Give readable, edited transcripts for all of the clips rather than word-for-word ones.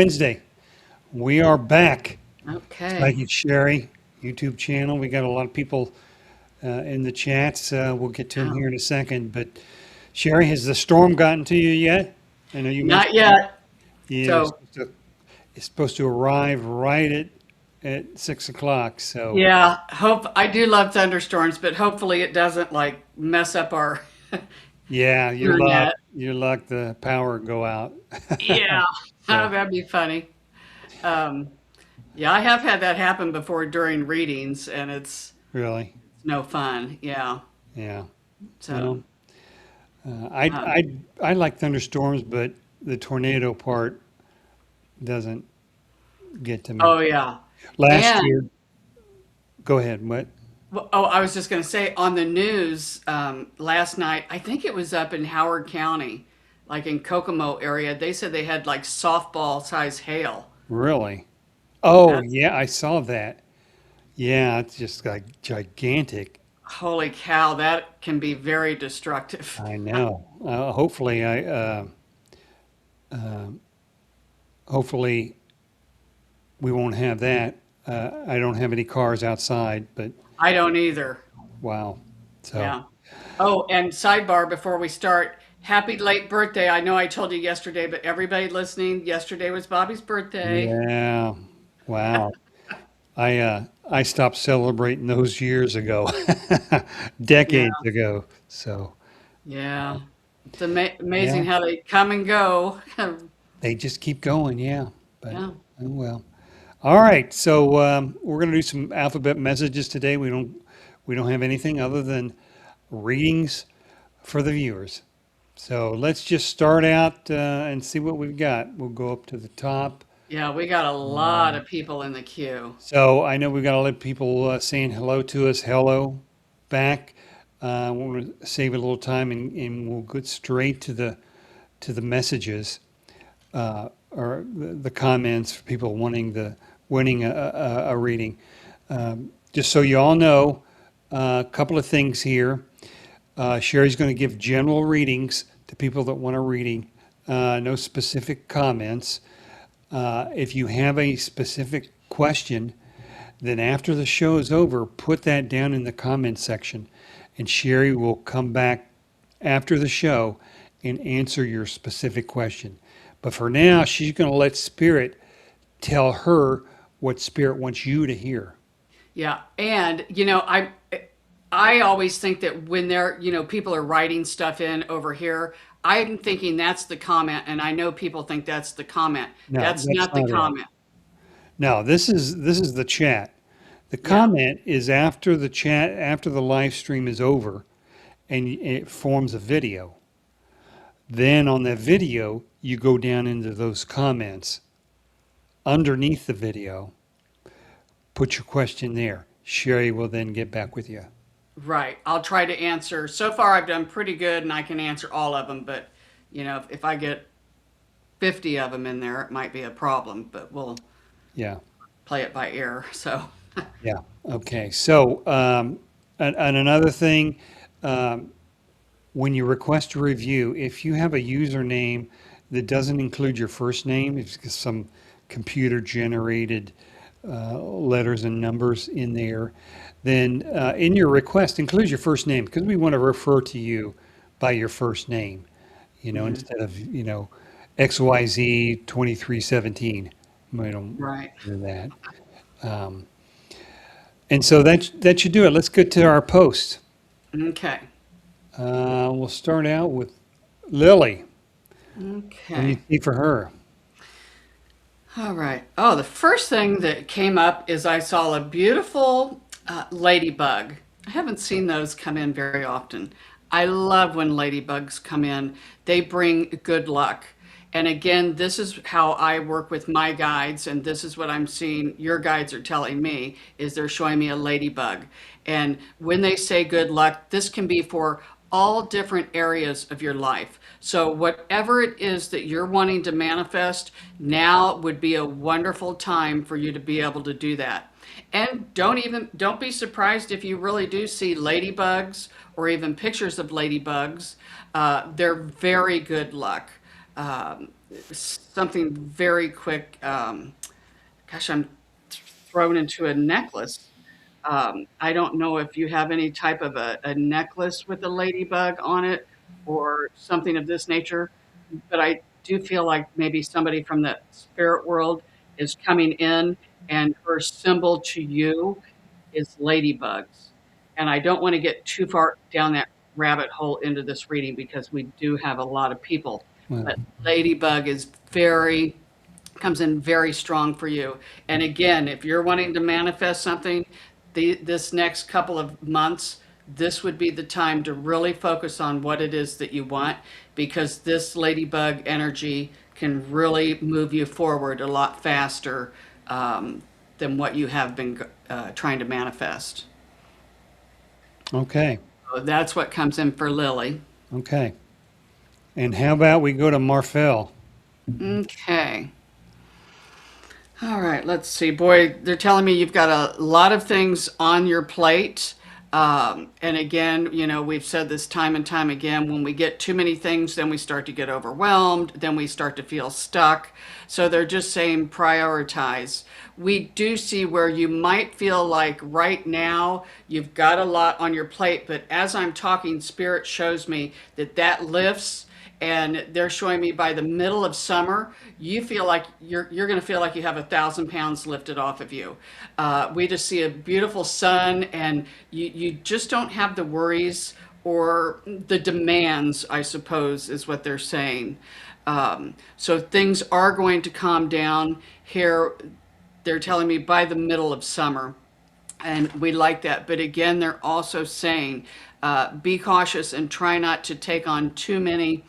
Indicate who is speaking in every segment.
Speaker 1: Wednesday. We are back.
Speaker 2: Okay.
Speaker 1: Psychic Shari YouTube channel. We got a lot of people in the chats. We'll get to them
Speaker 2: Oh,
Speaker 1: here in a second. But Sherry, has the storm gotten to you yet? I know you
Speaker 2: not
Speaker 1: mentioned it.
Speaker 2: yet.
Speaker 1: Yeah,
Speaker 2: So,
Speaker 1: it's supposed to arrive right at 6 o'clock. So
Speaker 2: yeah, hope I do love thunderstorms, but hopefully it doesn't like mess up our
Speaker 1: yeah, your luck,
Speaker 2: internet.
Speaker 1: your luck, the power go out.
Speaker 2: Yeah. Oh,
Speaker 1: So
Speaker 2: that'd be funny. Um, yeah, I have had that happen before during readings, and
Speaker 1: really,
Speaker 2: it's no fun. Yeah.
Speaker 1: yeah.
Speaker 2: So,
Speaker 1: Well, I
Speaker 2: um,
Speaker 1: I like thunderstorms, but the tornado part doesn't get to me.
Speaker 2: oh yeah.
Speaker 1: Last
Speaker 2: And
Speaker 1: year, go ahead. What?
Speaker 2: well, oh, I was just going to say on the news last night, I think it was up in Howard County, like in Kokomo area. They said they had like softball size hail.
Speaker 1: Really? Oh,
Speaker 2: That's
Speaker 1: yeah, I saw that. Yeah, it's just like gigantic.
Speaker 2: holy cow, that can be very destructive.
Speaker 1: I know. Uh, hopefully we won't have that. I don't have any cars outside, but
Speaker 2: I don't either.
Speaker 1: wow. So,
Speaker 2: Yeah. Oh, and sidebar before we start, happy late birthday. I know I told you yesterday, but everybody listening, yesterday was Bobby's birthday.
Speaker 1: yeah, wow. I stopped celebrating those years ago,
Speaker 2: Yeah.
Speaker 1: decades ago. So,
Speaker 2: Yeah. It's
Speaker 1: yeah,
Speaker 2: amazing how they come and go.
Speaker 1: they just keep going. Yeah, but
Speaker 2: Yeah.
Speaker 1: oh well. All right, so we're going to do some alphabet messages today. We don't have anything other than readings for the viewers. So let's just start out and see what we've got. We'll go up to the top.
Speaker 2: Yeah, we got a lot of people in the queue.
Speaker 1: So I know we've got a lot of people saying hello to us. Hello back. We'll save a little time and we'll get straight to the messages or the comments for people wanting the winning a reading. Just so you all know, a couple of things here. Sherry's going to give general readings to people that want a reading. No specific comments. If you have a specific question, then after the show is over, put that down in the comment section, and Sherry will come back after the show and answer your specific question. But for now, she's going to let Spirit tell her what Spirit wants you to hear.
Speaker 2: Yeah, and I always think that when people are writing stuff in over here, I'm thinking that's the comment, and I know people think that's the comment.
Speaker 1: No,
Speaker 2: That's
Speaker 1: that's
Speaker 2: not the
Speaker 1: not it.
Speaker 2: comment.
Speaker 1: No, this is the chat. The
Speaker 2: Yeah.
Speaker 1: comment is after the chat, after the live stream is over, and it forms a video. Then on that video, you go down into those comments underneath the video, put your question there. Sherry will then get back with you.
Speaker 2: Right. I'll try to answer. So far, I've done pretty good, and I can answer all of them. But if I get 50 of them in there, it might be a problem. But we'll
Speaker 1: Yeah,
Speaker 2: play it by ear. So,
Speaker 1: yeah. Okay. So, and another thing, um, when you request a review, if you have a username that doesn't include your first name, it's just some computer generated letters and numbers in there, then in your request include your first name because we want to refer to you by your first name,
Speaker 2: mhm.
Speaker 1: instead of, XYZ 2317. We don't
Speaker 2: Right.
Speaker 1: do that. Um, and so that should do it. Let's get to our post.
Speaker 2: Okay.
Speaker 1: We'll start out with Lily. What do you
Speaker 2: Okay.
Speaker 1: see for her?
Speaker 2: All right. Oh, the first thing that came up is I saw a beautiful ladybug. I haven't seen those come in very often. I love when ladybugs come in. They bring good luck. And again, this is how I work with my guides, and this is what I'm seeing your guides are telling me is they're showing me a ladybug. And when they say good luck, this can be for all different areas of your life. So whatever it is that you're wanting to manifest, now would be a wonderful time for you to be able to do that. And don't be surprised if you really do see ladybugs or even pictures of ladybugs. They're very good luck. something very quick. Gosh, I'm thrown into a necklace. I don't know if you have any type of a necklace with a ladybug on it or something of this nature, but I do feel like maybe somebody from the spirit world is coming in and her symbol to you is ladybugs. And I don't want to get too far down that rabbit hole into this reading because we do have a lot of people.
Speaker 1: Well,
Speaker 2: But ladybug is very comes in very strong for you. And again, if you're wanting to manifest something, this next couple of months, this would be the time to really focus on what it is that you want because this ladybug energy can really move you forward a lot faster than what you have been trying to manifest.
Speaker 1: okay.
Speaker 2: So that's what comes in for Lily.
Speaker 1: Okay. And how about we go to Marfell?
Speaker 2: Okay. All right, let's see. Boy, they're telling me you've got a lot of things on your plate. And again, we've said this time and time again, when we get too many things, then we start to get overwhelmed, then we start to feel stuck. So they're just saying prioritize. We do see where you might feel like right now you've got a lot on your plate, but as I'm talking, Spirit shows me that that lifts and they're showing me by the middle of summer, you feel like you're going to feel like you have 1,000 pounds lifted off of you. We just see a beautiful sun, and you just don't have the worries or the demands, I suppose, is what they're saying. So things are going to calm down here. They're telling me by the middle of summer. And we like that. But again, they're also saying be cautious and try not to take on too many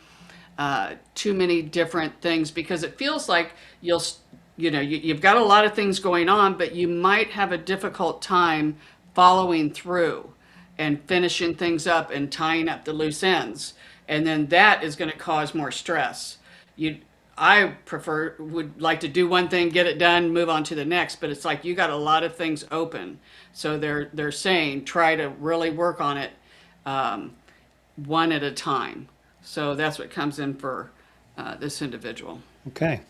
Speaker 2: different things because it feels like you've got a lot of things going on, but you might have a difficult time following through and finishing things up and tying up the loose ends. And then that is going to cause more stress. I would like to do one thing, get it done, move on to the next, but it's like you got a lot of things open. So they're saying try to really work on it one at a time. So that's what comes in for this individual.
Speaker 1: Okay.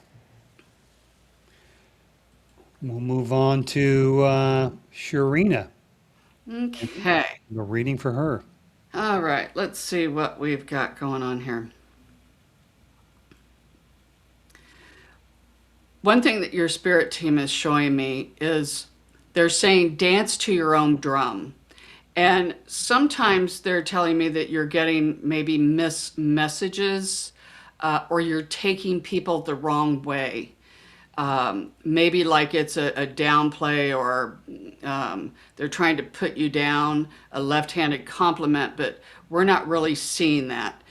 Speaker 1: We'll move on to Sharina.
Speaker 2: Okay.
Speaker 1: The reading for her.
Speaker 2: All right. Let's see what we've got going on here. One thing that your spirit team is showing me is they're saying dance to your own drum. And sometimes they're telling me that you're getting maybe messages or you're taking people the wrong way. Maybe like it's a downplay or they're trying to put you down, a left-handed compliment, but we're not really seeing that.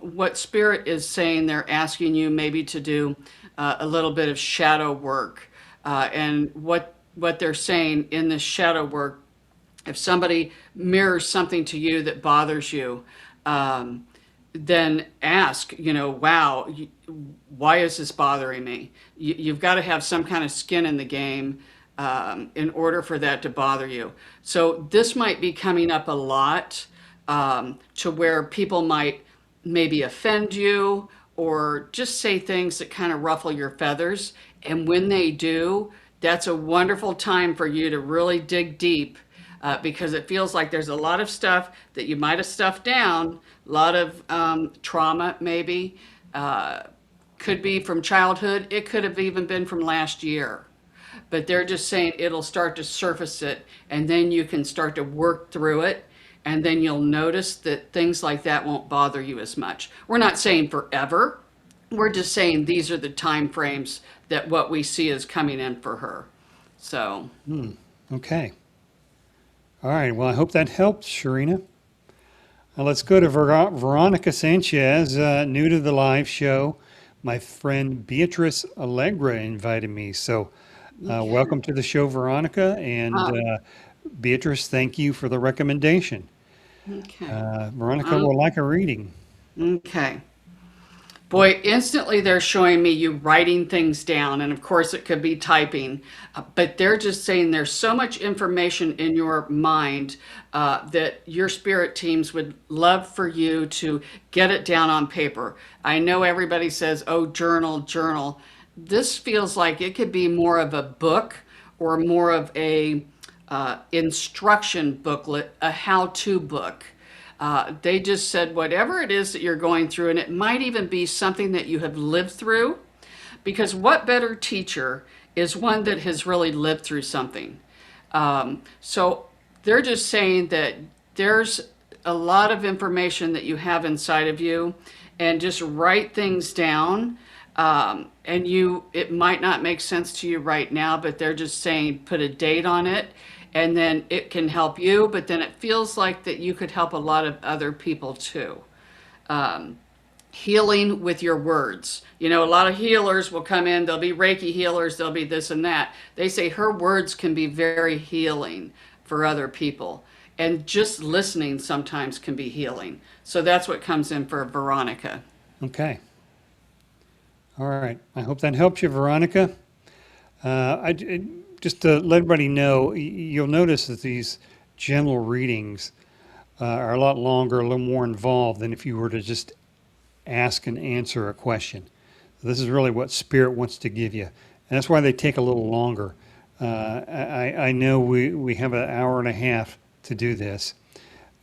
Speaker 2: What Spirit is saying, they're asking you maybe to do a little bit of shadow work. And what they're saying in this shadow work, if somebody mirrors something to you that bothers you, then ask, wow, why is this bothering me? You've got to have some kind of skin in the game in order for that to bother you. So this might be coming up a lot to where people might maybe offend you or just say things that kind of ruffle your feathers. And when they do, that's a wonderful time for you to really dig deep because it feels like there's a lot of stuff that you might have stuffed down, a lot of trauma maybe, could be from childhood. It could have even been from last year. But they're just saying it'll start to surface it and then you can start to work through it. And then you'll notice that things like that won't bother you as much. We're not saying forever. We're just saying these are the time frames that what we see is coming in for her. So.
Speaker 1: Okay. All right. Well, I hope that helps, Sharina. Now let's go to Veronica Sanchez, new to the live show. My friend Beatrice Allegra invited me. So welcome to the show, Veronica. And Beatrice, thank you for the recommendation.
Speaker 2: Okay.
Speaker 1: Veronica will like a reading.
Speaker 2: Okay. Boy, instantly they're showing me you writing things down, and of course it could be typing, but they're just saying there's so much information in your mind that your spirit teams would love for you to get it down on paper. I know everybody says, oh, journal, journal. This feels like it could be more of a book or more of a instruction booklet, a how-to book. They just said whatever it is that you're going through, and it might even be something that you have lived through, because what better teacher is one that has really lived through something? So they're just saying that there's a lot of information that you have inside of you, and just write things down. And it might not make sense to you right now, but they're just saying put a date on it, and then it can help you, but then it feels like that you could help a lot of other people too. Healing with your words. You know, a lot of healers will come in, they'll be Reiki healers, they'll be this and that. They say her words can be very healing for other people. And just listening sometimes can be healing. So that's what comes in for Veronica.
Speaker 1: Okay. All right. I hope that helps you, Veronica. Just to let everybody know, you'll notice that these general readings are a lot longer, a little more involved than if you were to just ask and answer a question. This is really what Spirit wants to give you. And that's why they take a little longer. I know we have an hour and a half to do this.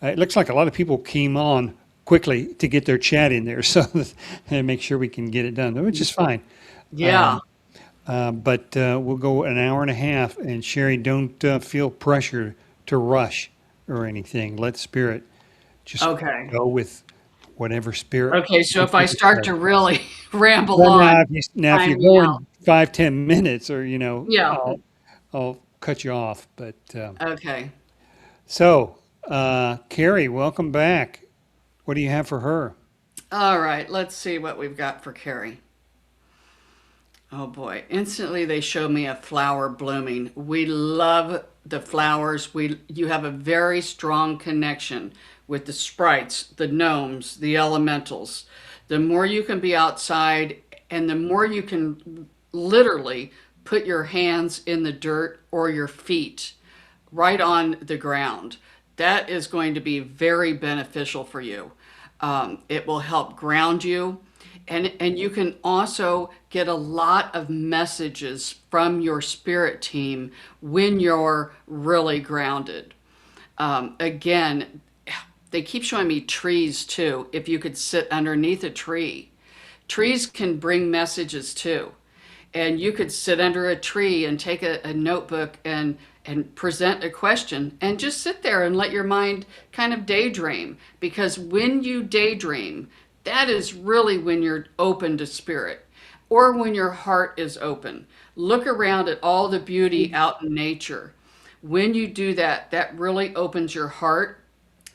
Speaker 1: It looks like a lot of people came on quickly to get their chat in there, so and make sure we can get it done, which is fine.
Speaker 2: Yeah.
Speaker 1: But we'll go an hour and a half, and Shari, don't feel pressure to rush or anything. Let Spirit just
Speaker 2: Okay.
Speaker 1: go with whatever Spirit
Speaker 2: Okay, so
Speaker 1: wants
Speaker 2: if I
Speaker 1: you to
Speaker 2: start
Speaker 1: say.
Speaker 2: to really ramble
Speaker 1: Well, now,
Speaker 2: on,
Speaker 1: if
Speaker 2: time
Speaker 1: you're
Speaker 2: me out.
Speaker 1: going 5, 10 minutes, or
Speaker 2: Yeah.
Speaker 1: I'll cut you off. But
Speaker 2: Okay.
Speaker 1: so, Carrie, welcome back. What do you have for her?
Speaker 2: All right, let's see what we've got for Carrie. Oh boy, instantly they show me a flower blooming. We love the flowers. You have a very strong connection with the sprites, the gnomes, the elementals. The more you can be outside and the more you can literally put your hands in the dirt or your feet right on the ground, that is going to be very beneficial for you. It will help ground you. And you can also get a lot of messages from your spirit team when you're really grounded. Again, they keep showing me trees too. If you could sit underneath a tree, trees can bring messages too. And you could sit under a tree and take a notebook and present a question and just sit there and let your mind kind of daydream. Because when you daydream, that is really when you're open to spirit, or when your heart is open. Look around at all the beauty out in nature. When you do that, that really opens your heart.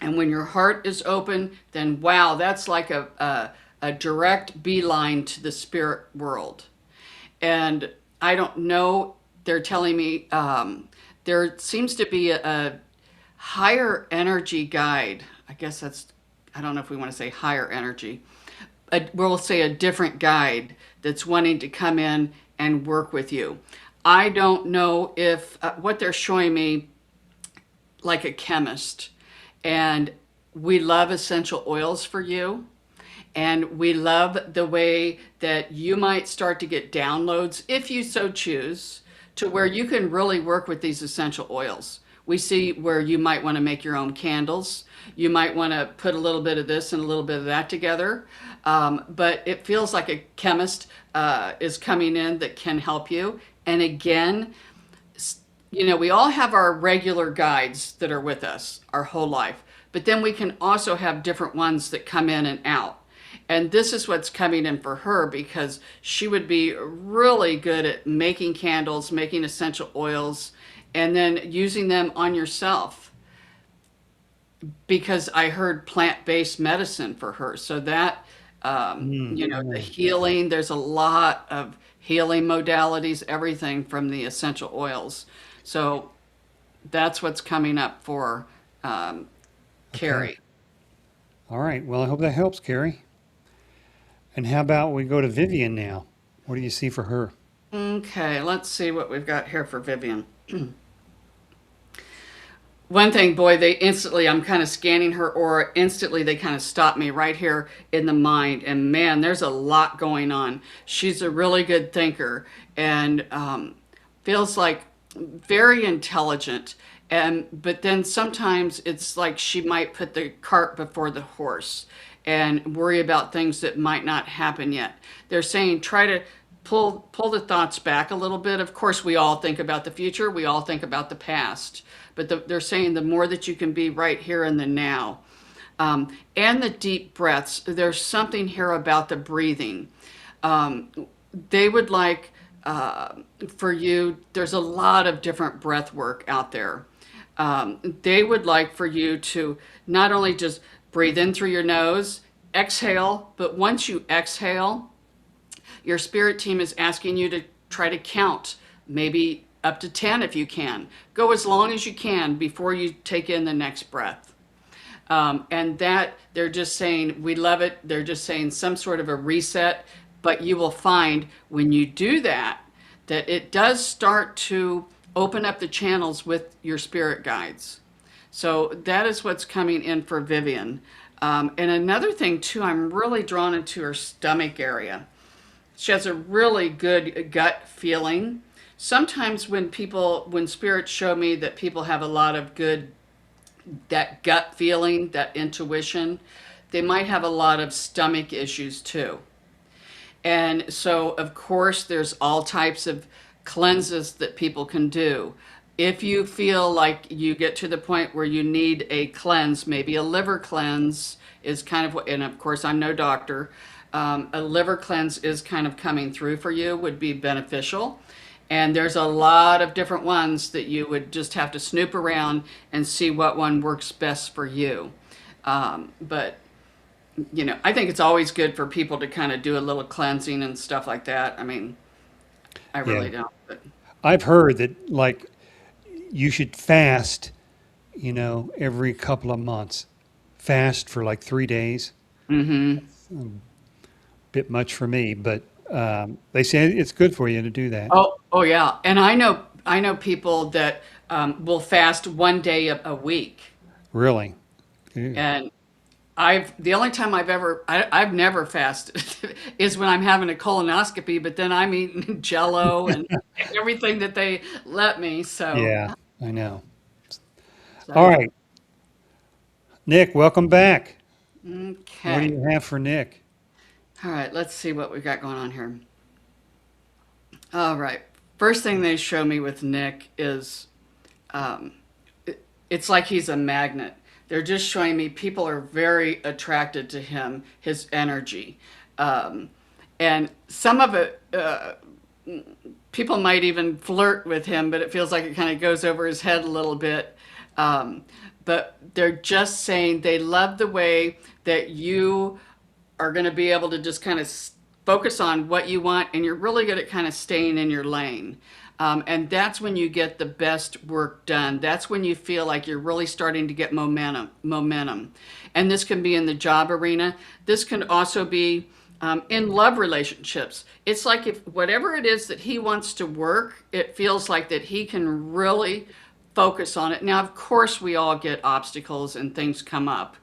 Speaker 2: And when your heart is open, then wow, that's like a direct beeline to the spirit world. And I don't know, they're telling me there seems to be a higher energy guide. I guess I don't know if we want to say higher energy. We'll say a different guide that's wanting to come in and work with you. I don't know if what they're showing me, like a chemist. And we love essential oils for you. And we love the way that you might start to get downloads, if you so choose, to where you can really work with these essential oils. We see where you might want to make your own candles. You might want to put a little bit of this and a little bit of that together. But it feels like a chemist is coming in that can help you. And again, we all have our regular guides that are with us our whole life. But then we can also have different ones that come in and out. And this is what's coming in for her, because she would be really good at making candles, making essential oils, and then using them on yourself. Because I heard plant-based medicine for her. So that, the healing, there's a lot of healing modalities, everything from the essential oils. So that's what's coming up for
Speaker 1: Okay.
Speaker 2: Carrie.
Speaker 1: All right. Well, I hope that helps, Carrie. And how about we go to Vivian now? What do you see for her?
Speaker 2: Okay, let's see what we've got here for Vivian. One thing, boy, they instantly, I'm kind of scanning her aura. Instantly, they kind of stop me right here in the mind. And man, there's a lot going on. She's a really good thinker and feels like very intelligent. But then sometimes it's like she might put the cart before the horse and worry about things that might not happen yet. They're saying try to pull the thoughts back a little bit. Of course, we all think about the future, we all think about the past, but they're saying the more that you can be right here in the now, and the deep breaths. There's something here about the breathing. Um, they would like for you. There's a lot of different breath work out there. They would like for you to not only just breathe in through your nose, exhale, but once you exhale, your spirit team is asking you to try to count, maybe up to 10 if you can. Go as long as you can before you take in the next breath. And that they're just saying, we love it. They're just saying some sort of a reset. But you will find when you do that, that it does start to open up the channels with your spirit guides. So that is what's coming in for Vivian. And another thing, too, I'm really drawn into her stomach area. She has a really good gut feeling. Sometimes when spirits show me that people have a lot of good, that gut feeling, that intuition, they might have a lot of stomach issues too. And so, of course, there's all types of cleanses that people can do. If you feel like you get to the point where you need a cleanse, maybe a liver cleanse is kind of what, and of course, I'm no doctor. A liver cleanse is kind of coming through for you, would be beneficial. And there's a lot of different ones that you would just have to snoop around and see what one works best for you. But I think it's always good for people to kind of do a little cleansing and stuff like that. I mean, I
Speaker 1: Yeah.
Speaker 2: really don't. But
Speaker 1: I've heard that like you should fast, every couple of months. Fast for like 3 days. Bit much for me, but they say it's good for you to do that.
Speaker 2: oh yeah, and I know people that will fast one day a week,
Speaker 1: Really? Ew.
Speaker 2: and the only time I've never fasted is when I'm having a colonoscopy, but then I'm eating Jello and everything that they let me. So,
Speaker 1: Yeah, I know.
Speaker 2: so
Speaker 1: All
Speaker 2: yeah.
Speaker 1: right, Nick, welcome back. What do
Speaker 2: Okay.
Speaker 1: you have for Nick?
Speaker 2: All right. Let's see what we've got going on here. All right. First thing they show me with Nick is um, it's like he's a magnet. They're just showing me people are very attracted to him, his energy. Um, and some of it, people might even flirt with him, but it feels like it kind of goes over his head a little bit. Um, but they're just saying they love the way that you are going to be able to just kind of focus on what you want, and you're really good at kind of staying in your lane. And that's when you get the best work done. That's when you feel like you're really starting to get momentum. And this can be in the job arena. This can also be in love relationships. It's like if whatever it is that he wants to work, it feels like that he can really focus on it. Now, of course, we all get obstacles and things come up.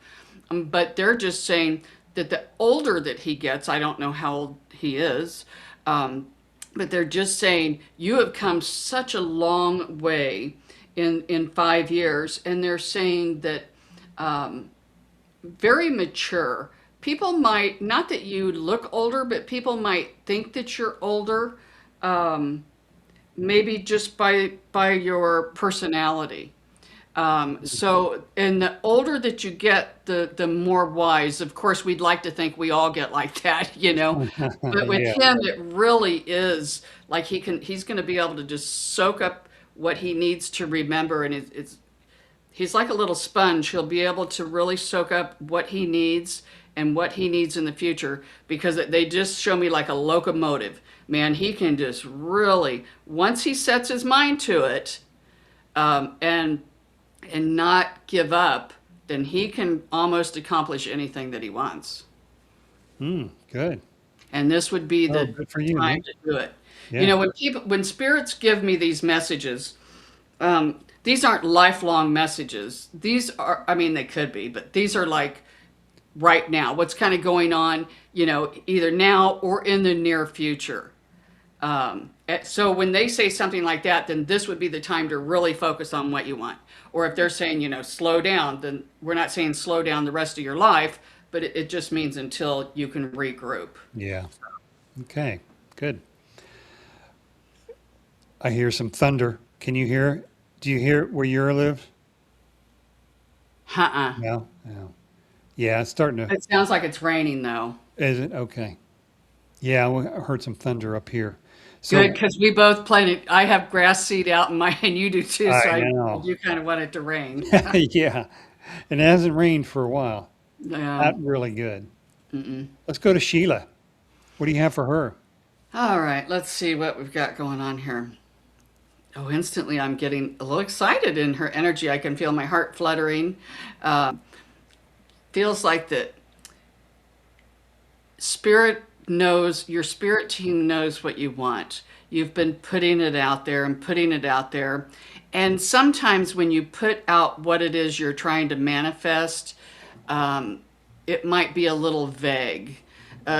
Speaker 2: But they're just saying that the older that he gets, I don't know how old he is, um, but they're just saying you have come such a long way in 5 years, and they're saying that very mature. People might not that you look older, but people might think that you're older, maybe just by your personality. So, and the older that you get, the more wise. Of course, we'd like to think we all get like that, you know. But with
Speaker 1: Yeah.
Speaker 2: him, it really is like he's going to be able to just soak up what he needs to remember, and he's like a little sponge. He'll be able to really soak up what he needs and what he needs in the future because they just show me like a locomotive. Man, he can just really, once he sets his mind to it, and not give up, then he can almost accomplish anything that he wants.
Speaker 1: Good.
Speaker 2: and this would be
Speaker 1: Oh,
Speaker 2: the
Speaker 1: good for you,
Speaker 2: time
Speaker 1: man.
Speaker 2: to do it. You
Speaker 1: Yeah.
Speaker 2: know, when spirits give me these messages, these aren't lifelong messages. These are, I mean, they could be, but these are like right now, what's kind of going on, you know, either now or in the near future. So when they say something like that, then this would be the time to really focus on what you want. Or if they're saying, you know, slow down, then we're not saying slow down the rest of your life, but it just means until you can regroup.
Speaker 1: Yeah. Okay. Good. I hear some thunder. Can you hear? Do you hear where you live?
Speaker 2: Uh-uh.
Speaker 1: No. No. Yeah, it's starting to.
Speaker 2: It sounds like it's raining though.
Speaker 1: Is it? Okay. Yeah, I heard some thunder up here.
Speaker 2: Good,
Speaker 1: So
Speaker 2: because we both planted. I have grass seed out in my, and you do too.
Speaker 1: I
Speaker 2: So I
Speaker 1: know.
Speaker 2: do kind of want it to rain.
Speaker 1: Yeah. And it hasn't rained for a while.
Speaker 2: Yeah.
Speaker 1: Not really good. Let's go to Sheila. What do you have for her?
Speaker 2: All right. Let's see what we've got going on here. Oh, instantly I'm getting a little excited in her energy. I can feel my heart fluttering. Uh, Feels like that spirit knows, your spirit team knows what you want. You've been putting it out there and putting it out there. And sometimes when you put out what it is you're trying to manifest, it might be a little vague.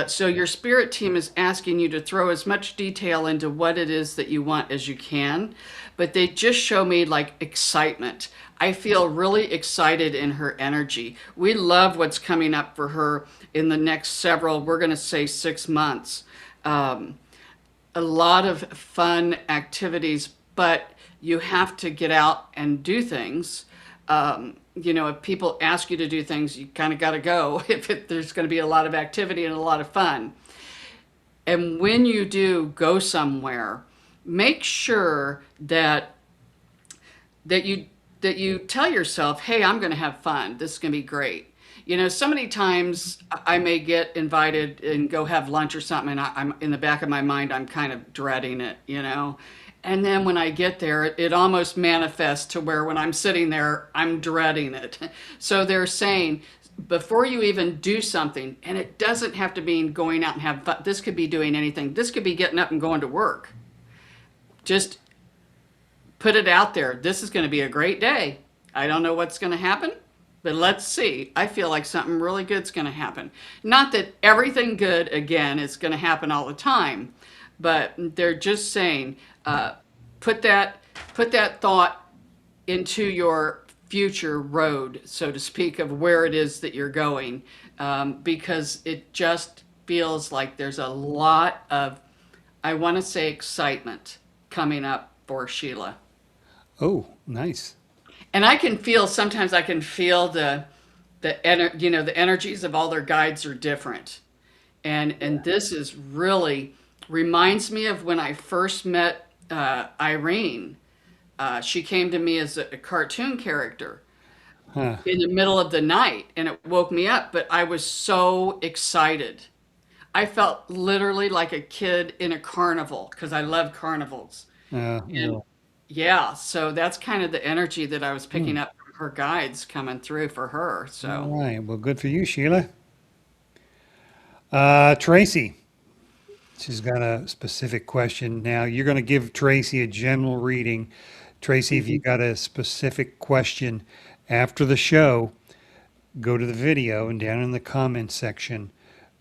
Speaker 2: So your spirit team is asking you to throw as much detail into what it is that you want as you can, but they just show me like excitement. I feel really excited in her energy. We love what's coming up for her in the next several, we're going to say 6 months. Um, a lot of fun activities, but you have to get out and do things. You know, if people ask you to do things, you kind of got to go if there's going to be a lot of activity and a lot of fun. And when you do go somewhere, make sure that you that you tell yourself, "Hey, I'm going to have fun. This is going to be great." You know, so many times I may get invited and go have lunch or something, and I'm in the back of my mind, I'm kind of dreading it, you know. And then when I get there, it almost manifests to where when I'm sitting there, I'm dreading it. So they're saying before you even do something, and it doesn't have to mean going out and have fun. This could be doing anything. This could be getting up and going to work. Just put it out there. This is going to be a great day. I don't know what's going to happen, but let's see. I feel like something really good's going to happen. Not that everything good, again, is going to happen all the time, but they're just saying put that put that thought into your future road, so to speak, of where it is that you're going, because it just feels like there's a lot of, I want to say, excitement coming up for Sheila.
Speaker 1: Oh, nice.
Speaker 2: And I can feel, sometimes I can feel you know, the energies of all their guides are different. And this is really reminds me of when I first met Irene. She came to me as a cartoon character
Speaker 1: Huh.
Speaker 2: in the middle of the night, and it woke me up, but I was so excited. I felt literally like a kid in a carnival because I love carnivals. And
Speaker 1: Yeah.
Speaker 2: yeah, so that's kind of the energy that I was
Speaker 1: Hmm.
Speaker 2: picking up from her guides coming through for her. So,
Speaker 1: All right. Well, good for you, Sheila. Tracy. She's got a specific question. Now, you're going to give Tracy a general reading. Tracy, if you
Speaker 2: mhm.
Speaker 1: got a specific question after the show, go to the video and down in the comment section,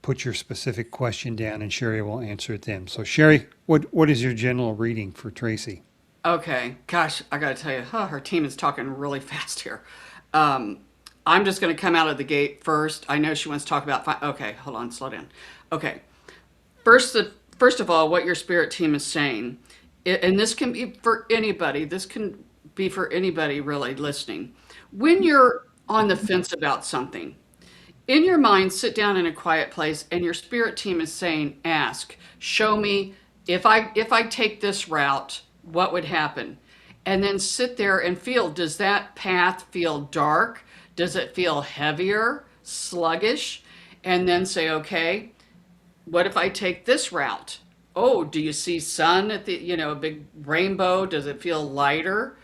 Speaker 1: put your specific question down and Sherry will answer it then. So, Sherry, what is your general reading for Tracy?
Speaker 2: Okay, gosh, I got to tell you, huh, her team is talking really fast here. Um, I'm just going to come out of the gate first. I know she wants to talk about. Okay, hold on, slow down. Okay, first of all, what your spirit team is saying, and this can be for anybody. This can be for anybody really listening. When you're on the fence about something, in your mind, sit down in a quiet place, and your spirit team is saying, "Ask, show me if I take this route, what would happen?" And then sit there and feel, does that path feel dark? Does it feel heavier, sluggish? And then say, okay, what if I take this route? Oh, do you see sun at the, you know, a big rainbow? Does it feel lighter?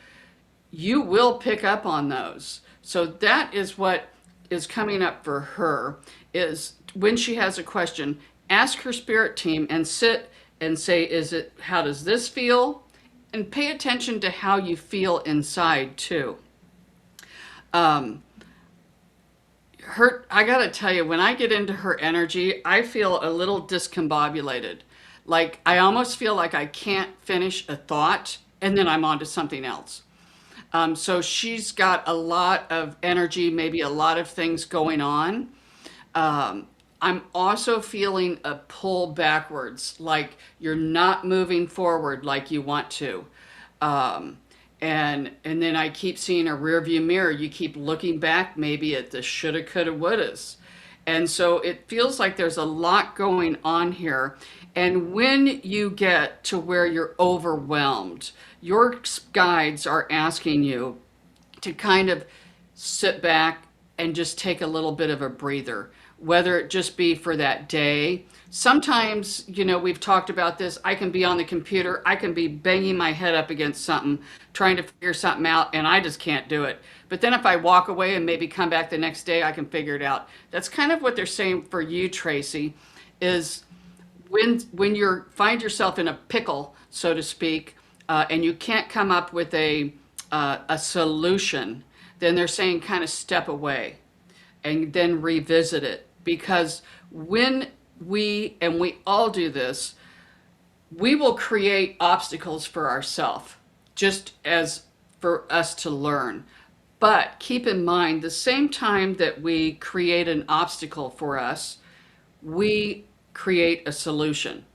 Speaker 2: You will pick up on those. So that is what is coming up for her is when she has a question, ask her spirit team and sit and say, how does this feel? And pay attention to how you feel inside too. Um, I gotta tell you, when I get into her energy, I feel a little discombobulated. Like I almost feel like I can't finish a thought and then I'm on to something else. So she's got a lot of energy, maybe a lot of things going on. I'm also feeling a pull backwards, like you're not moving forward like you want to. Um, and then I keep seeing a rear view mirror. You keep looking back maybe at the shoulda, coulda, wouldas. And so it feels like there's a lot going on here. And when you get to where you're overwhelmed, your guides are asking you to kind of sit back and just take a little bit of a breather, whether it just be for that day. Sometimes, we've talked about this. I can be on the computer, I can be banging my head up against something, trying to figure something out, and I just can't do it. But then if I walk away and maybe come back the next day, I can figure it out. That's kind of what they're saying for you, Tracy, is when you find yourself in a pickle, so to speak, and you can't come up with a solution, then they're saying kind of step away and then revisit it. Because when we all do this, we will create obstacles for ourselves, just as for us to learn. But keep in mind, the same time that we create an obstacle for us, we create a solution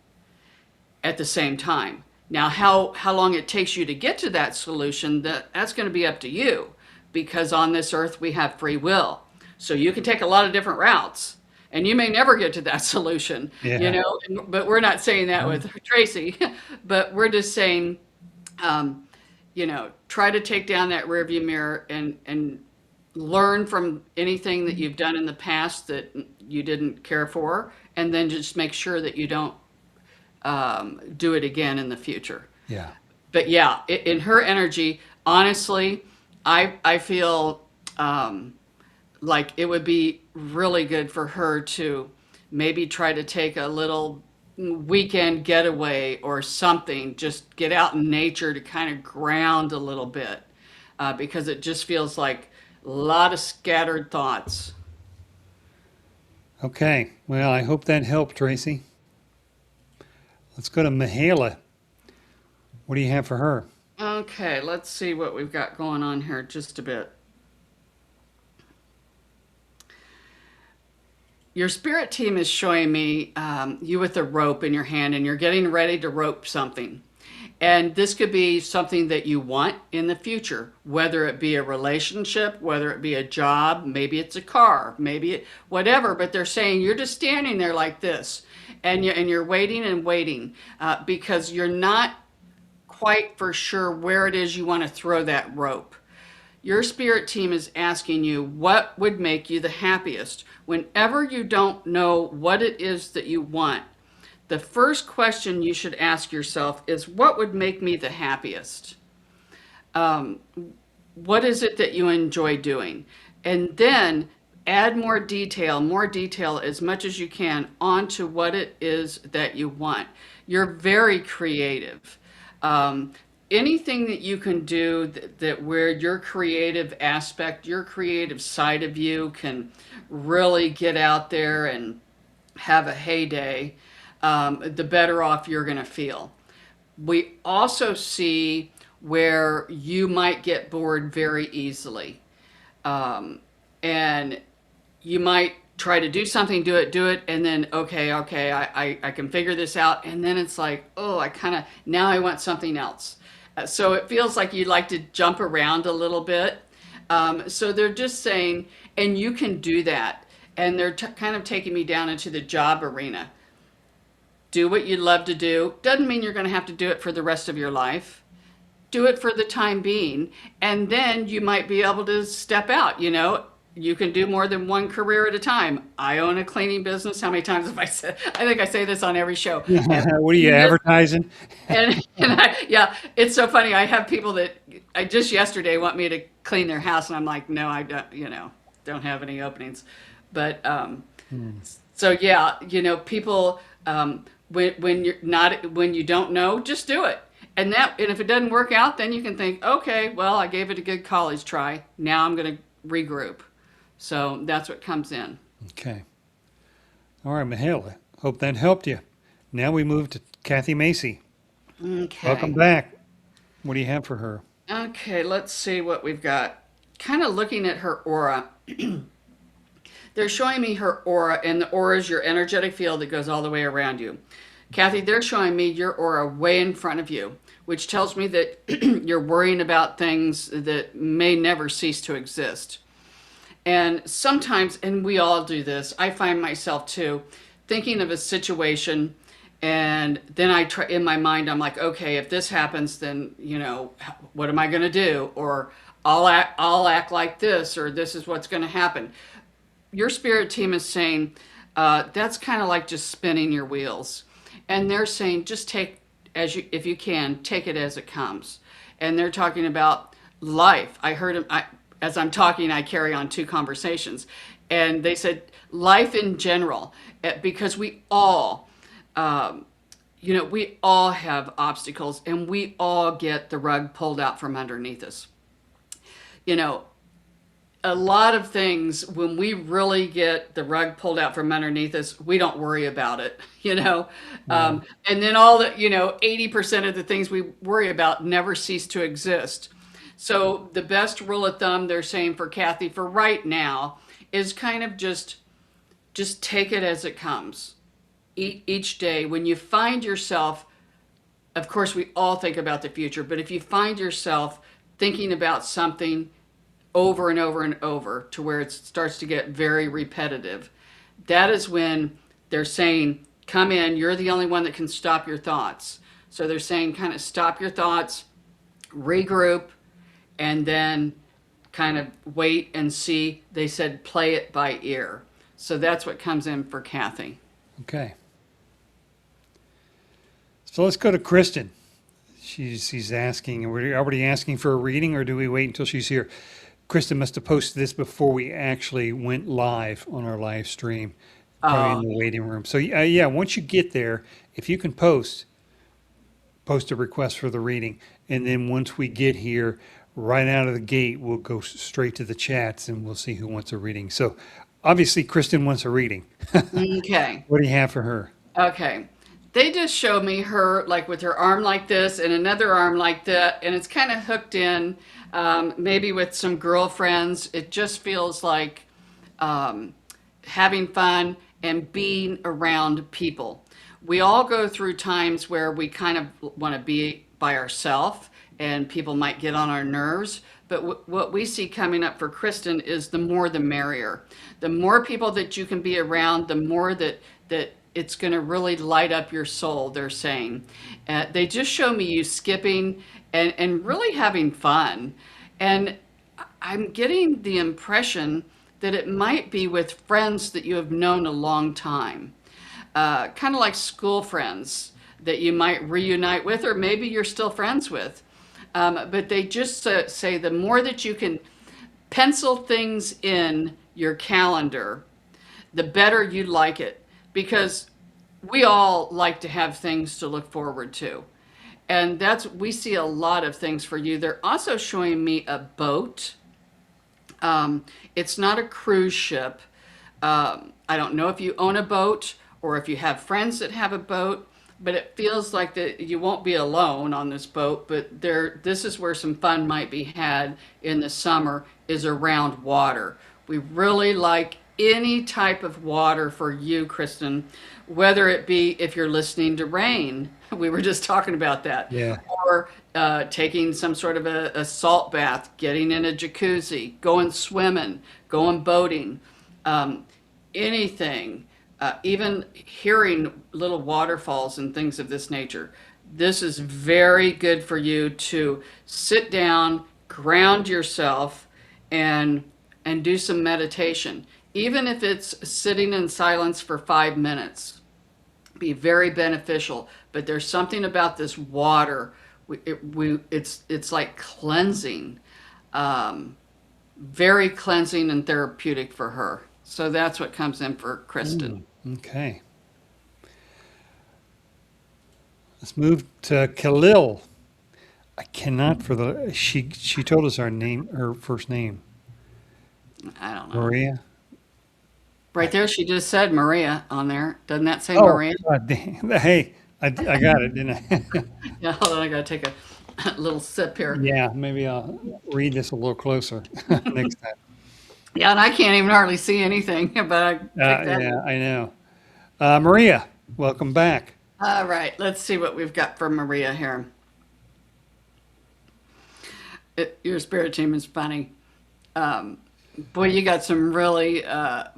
Speaker 2: at the same time. Now, how long it takes you to get to that solution, that's going to be up to you, because on this earth we have free will. So you can take a lot of different routes, and you may never get to that solution,
Speaker 1: Yeah.
Speaker 2: But we're not saying that with Tracy, but we're just saying, try to take down that rearview mirror and learn from anything that you've done in the past that you didn't care for, and then just make sure that you don't do it again in the future.
Speaker 1: Yeah.
Speaker 2: But yeah, in her energy, honestly, I feel like it would be really good for her to maybe try to take a little weekend getaway or something, just get out in nature to kind of ground a little bit, because it just feels like a lot of scattered thoughts.
Speaker 1: Okay. Well, I hope that helped, Tracy. Let's go to Mihaela. What do you have for her?
Speaker 2: Okay, let's see what we've got going on here just a bit. Your spirit team is showing me you with a rope in your hand, and you're getting ready to rope something. And this could be something that you want in the future, whether it be a relationship, whether it be a job, maybe it's a car, whatever. But they're saying you're just standing there like this, and you're waiting and waiting, because you're not quite for sure where it is you want to throw that rope. Your spirit team is asking you what would make you the happiest. Whenever you don't know what it is that you want, the first question you should ask yourself is, what would make me the happiest? Um, what is it that you enjoy doing? And then add more detail as much as you can onto what it is that you want. You're very creative. Um, Anything that you can do that where your creative aspect, your creative side of you can really get out there and have a heyday, the better off you're going to feel. We also see where you might get bored very easily. And you might try to do something, do it, and then, okay, I can figure this out. And then it's like, oh, now I want something else. So it feels like you'd like to jump around a little bit. So they're just saying, and you can do that. And they're kind of taking me down into the job arena. Do what you love to do. Doesn't mean you're going to have to do it for the rest of your life. Do it for the time being. And then you might be able to step out, You can do more than one career at a time. I own a cleaning business. How many times have I said? I think I say this on every show.
Speaker 1: What are you advertising?
Speaker 2: Yeah, it's so funny. I have people that I just yesterday want me to clean their house, and I'm like, no, I don't, don't have any openings. But So yeah, people, when you don't know, just do it. And if it doesn't work out, then you can think, okay, well, I gave it a good college try. Now I'm going to regroup. So that's what comes in.
Speaker 1: Okay. All right, Mihaela. Hope that helped you. Now we move to Kathy Macy. Welcome
Speaker 2: Okay.
Speaker 1: back. What do you have for her?
Speaker 2: Okay, let's see what we've got. Kind of looking at her aura. They're showing me her aura, and the aura is your energetic field that goes all the way around you. Kathy, they're showing me your aura way in front of you, which tells me that you're worrying about things that may never cease to exist. And sometimes, and we all do this, I find myself too, thinking of a situation, and then I try in my mind, I'm like, okay, if this happens, then, what am I going to do? Or I'll act like this, or this is what's going to happen. Your spirit team is saying that's kind of like just spinning your wheels, and they're saying just take if you can take it as it comes. And they're talking about life. I heard him as I'm talking. I carry on two conversations, and they said life in general, because um, we all have obstacles, and we all get the rug pulled out from underneath us. You know, a lot of things, when we really get the rug pulled out from underneath us, we don't worry about it,
Speaker 1: Yeah.
Speaker 2: and then 80% of the things we worry about never cease to exist. So the best rule of thumb, they're saying, for Kathy for right now, is kind of just take it as it comes. Each day when you find yourself, of course we all think about the future, but if you find yourself thinking about something over and over and over to where it starts to get very repetitive, that is when they're saying, come in, you're the only one that can stop your thoughts. So they're saying, kind of stop your thoughts, regroup, and then kind of wait and see. They said play it by ear. So that's what comes in for Kathy.
Speaker 1: Okay. So let's go to Kristen. She's asking, are we already asking for a reading, or do we wait until she's here? Kristen must have posted this before we actually went live on our live stream, probably in
Speaker 2: Uh,
Speaker 1: the waiting room. So yeah, once you get there, if you can post a request for the reading, and then once we get here, right out of the gate, we'll go straight to the chats and we'll see who wants a reading. So obviously, Kristen wants a reading.
Speaker 2: okay.
Speaker 1: What do you have for her?
Speaker 2: Okay. They just show me her like with her arm like this and another arm like that, and it's kind of hooked in, maybe with some girlfriends. It just feels like um, having fun and being around people. We all go through times where we kind of want to be by ourselves, and people might get on our nerves. But what we see coming up for Kristen is the more the merrier. The more people that you can be around, the more that it's going to really light up your soul, they're saying. They just show me you skipping and really having fun. And I'm getting the impression that it might be with friends that you have known a long time, kind of like school friends that you might reunite with, or maybe you're still friends with. But they just say the more that you can pencil things in your calendar, the better you like it, because we all like to have things to look forward to. And we see a lot of things for you. They're also showing me a boat. It's not a cruise ship. I don't know if you own a boat or if you have friends that have a boat, but it feels like that you won't be alone on this boat. But this is where some fun might be had in the summer, is around water. We really like any type of water for you, Kristen, whether it be if you're listening to rain. We were just talking about that.
Speaker 1: Yeah.
Speaker 2: Or taking some sort of a salt bath, getting in a jacuzzi, going swimming, going boating, um, anything, even hearing little waterfalls and things of this nature. This is very good for you to sit down, ground yourself, and do some meditation. Even if it's sitting in silence for 5 minutes, be very beneficial. But there's something about this water. It's like cleansing, very cleansing and therapeutic for her. So that's what comes in for Kristen.
Speaker 1: Okay. Let's move to Khalil. I cannot for the she told us our name, her first name.
Speaker 2: I don't know.
Speaker 1: Maria.
Speaker 2: Right
Speaker 1: I,
Speaker 2: there, she just said Maria on there. Doesn't that say
Speaker 1: oh,
Speaker 2: Maria?
Speaker 1: God damn. Hey, I got it, didn't I?
Speaker 2: Yeah, hold on, I gotta take a little sip here.
Speaker 1: Yeah, maybe I'll read this a little closer next time.
Speaker 2: Yeah, and I can't even hardly see anything, but I picked that
Speaker 1: Yeah,
Speaker 2: up.
Speaker 1: I know. Maria, welcome back.
Speaker 2: All right, let's see what we've got for Maria here. Your spirit team is funny. Um, Boy, you got some really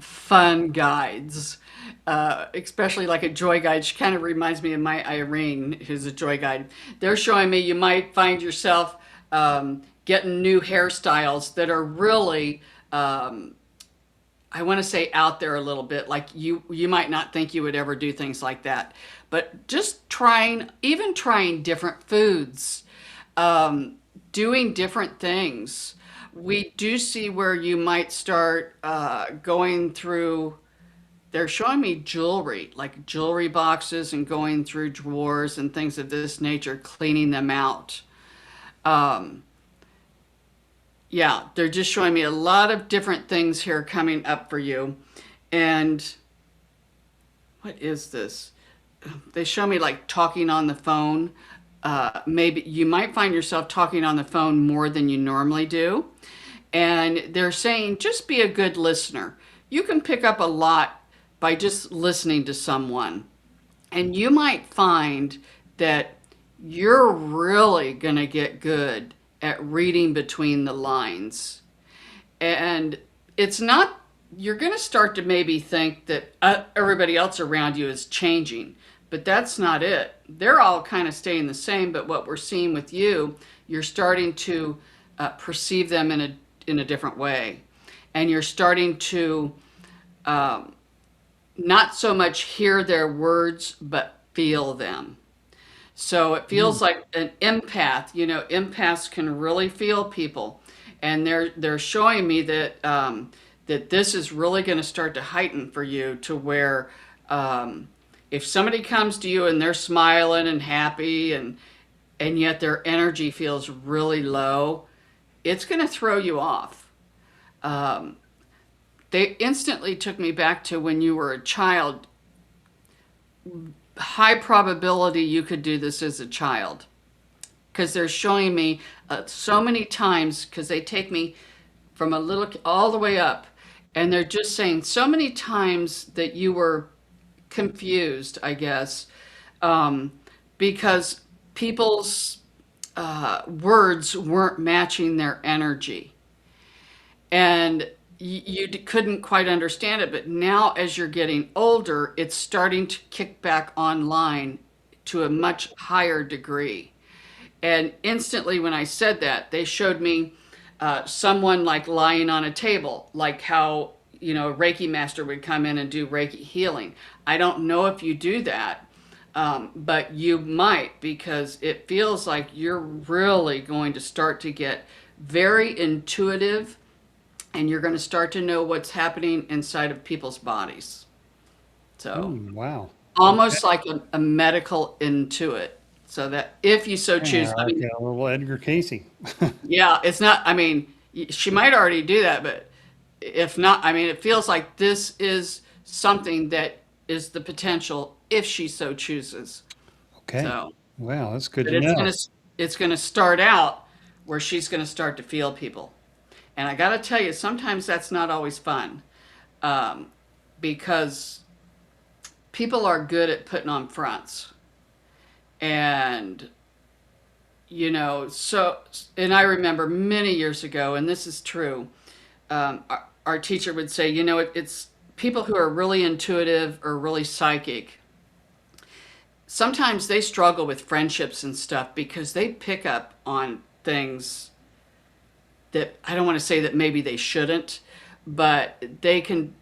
Speaker 2: fun guides, especially like a joy guide. She kind of reminds me of my Irene, who's a joy guide. They're showing me you might find yourself getting new hairstyles that are really, I want to say, out there a little bit. Like you might not think you would ever do things like that, but just trying, even trying different foods, doing different things. We do see where you might start going through. They're showing me jewelry, like jewelry boxes, and going through drawers and things of this nature, cleaning them out. Um, yeah, they're just showing me a lot of different things here coming up for you. And what is this? They show me like talking on the phone. Maybe you might find yourself talking on the phone more than you normally do. And they're saying just be a good listener. You can pick up a lot by just listening to someone. And you might find that you're really going to get good at reading between the lines. And it's not, you're going to start to maybe think that everybody else around you is changing, but that's not it. They're all kind of staying the same, but what we're seeing with you, you're starting to perceive them in a different way. And you're starting to not so much hear their words, but feel them. So it feels like an empath. You know, empaths can really feel people, and they're showing me that that this is really going to start to heighten for you to where if somebody comes to you and they're smiling and happy and yet their energy feels really low, it's going to throw you off. Um, they instantly took me back to when you were a child. High probability you could do this as a child because they're showing me so many times because they take me from a little all the way up and they're just saying so many times that you were confused, I guess, because people's words weren't matching their energy and you couldn't quite understand it. But now, as you're getting older, it's starting to kick back online to a much higher degree. And instantly, when I said that, they showed me someone like lying on a table, like how, you know, a Reiki master would come in and do Reiki healing. I don't know if you do that, but you might because it feels like you're really going to start to get very intuitive and you're going to start to know what's happening inside of people's bodies. So
Speaker 1: Wow. Okay.
Speaker 2: almost like a medical intuit. So that if you so
Speaker 1: Yeah,
Speaker 2: choose, I
Speaker 1: like
Speaker 2: mean,
Speaker 1: a little Edgar Casey.
Speaker 2: yeah, it's not, I mean, she might already do that, but if not, I mean, it feels like this is something that is the potential if she so chooses.
Speaker 1: Okay.
Speaker 2: So,
Speaker 1: Wow, that's good
Speaker 2: but
Speaker 1: to know.
Speaker 2: it's gonna start out where she's gonna start to feel people. And I got to tell you, sometimes that's not always fun um, because people are good at putting on fronts. And, you know, so, and I remember many years ago, and this is true, our teacher would say, you know, it's people who are really intuitive or really psychic. Sometimes they struggle with friendships and stuff because they pick up on things that I don't want to say that maybe they shouldn't, but they can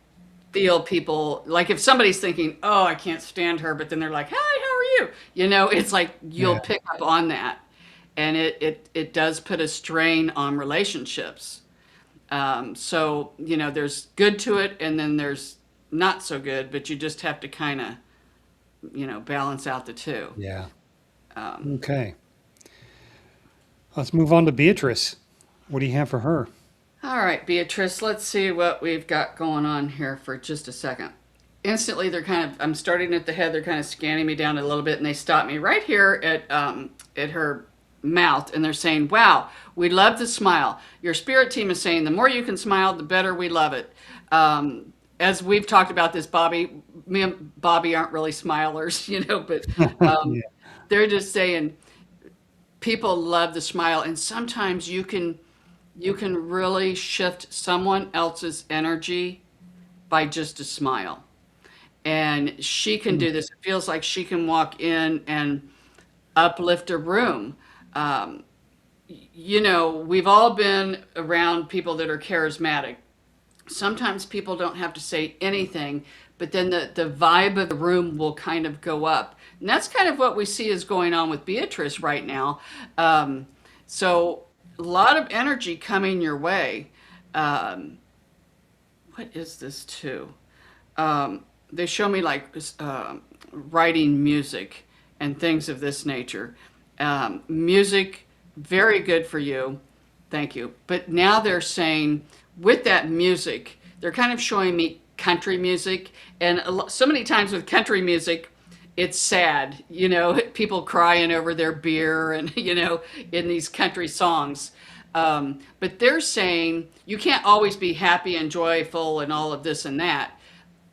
Speaker 2: feel people like if somebody's thinking, "Oh, I can't stand her," but then they're like, "Hi, how are you?" You know, it's like you'll
Speaker 1: Yeah.
Speaker 2: pick up on that, and it does put a strain on relationships. So you know, there's good to it, and then there's not so good, but you just have to kind of, balance out the two.
Speaker 1: Yeah.
Speaker 2: Um,
Speaker 1: Okay. Let's move on to Beatrice. What do you have for her?
Speaker 2: all right, Beatrice, let's see what we've got going on here for just a second. Instantly, I'm starting at the head, they're kind of scanning me down a little bit, and they stop me right here at her mouth, and they're saying, wow, we love the smile. Your spirit team is saying the more you can smile, the better we love it. As we've talked about this, Bobby, me and Bobby aren't really smilers, but um,
Speaker 1: Yeah.
Speaker 2: they're just saying people love the smile, and sometimes you can really shift someone else's energy by just a smile. And she can
Speaker 1: Mm.
Speaker 2: do this. It feels like she can walk in and uplift a room. Um, we've all been around people that are charismatic. Sometimes people don't have to say anything, but then the vibe of the room will kind of go up. And that's kind of what we see is going on with Beatrice right now. So a lot of energy coming your way. Um, what is this too? They show me like writing music and things of this nature. Music, very good for you. Thank you. But now they're saying with that music, they're kind of showing me country music. And so many times with country music, it's sad, people crying over their beer and, in these country songs. But they're saying you can't always be happy and joyful and all of this and that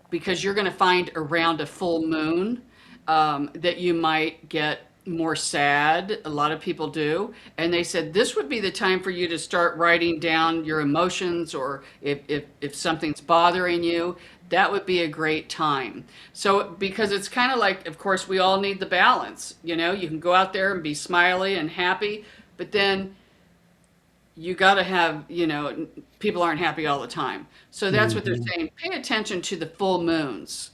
Speaker 2: because you're going to find around a full moon that you might get more sad. A lot of people do. And they said this would be the time for you to start writing down your emotions or if something's bothering you, that would be a great time. So, because it's kind of like, of course, we all need the balance. You can go out there and be smiley and happy, but then you got to have, people aren't happy all the time. So that's what they're
Speaker 1: Mhm.
Speaker 2: saying. Pay attention to the full moons.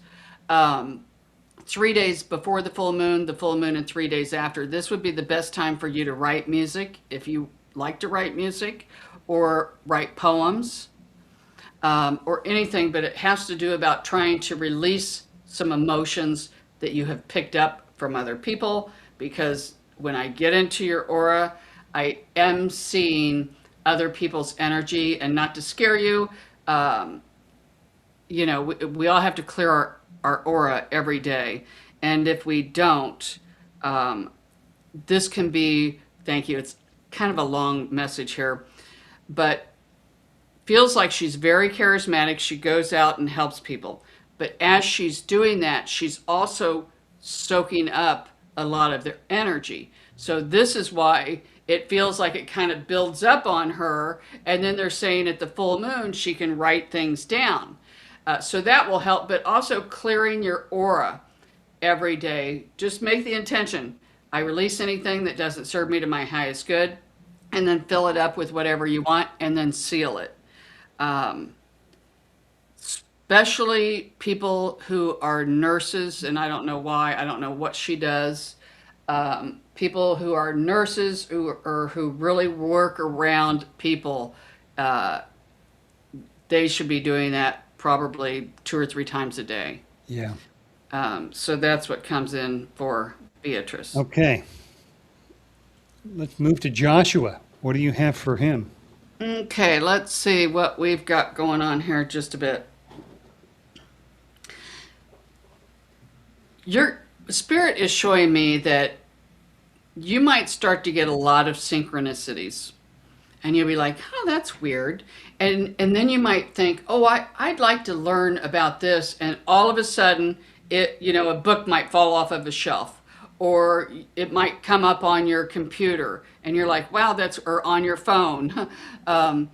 Speaker 2: Um, 3 days before the full moon, and 3 days after. This would be the best time for you to write music if you like to write music or write poems or anything, but it has to do about trying to release some emotions that you have picked up from other people. Because when I get into your aura, I am seeing other people's energy, and not to scare you. Um, we all have to clear our aura every day. And if we don't, um, this can be, thank you, it's kind of a long message here, but feels like she's very charismatic. She goes out and helps people. But as she's doing that, she's also soaking up a lot of their energy. So this is why it feels like it kind of builds up on her. And then they're saying at the full moon, she can write things down. So that will help, but also clearing your aura every day. Just make the intention. I release anything that doesn't serve me to my highest good, and then fill it up with whatever you want, and then seal it. Um, Especially people who are nurses, and I don't know why, I don't know what she does. People who are nurses or who really work around people, uh, they should be doing that probably 2 or 3 times a day.
Speaker 1: Yeah.
Speaker 2: So that's what comes in for Beatrice.
Speaker 1: Okay. Let's move to Joshua. What do you have for him?
Speaker 2: Okay, let's see what we've got going on here just a bit. Your spirit is showing me that you might start to get a lot of synchronicities. And you'll be like, oh, that's weird. And then you might think, oh, I'd like to learn about this. And all of a sudden, a book might fall off of a shelf, or it might come up on your computer, and you're like, wow, or on your phone. And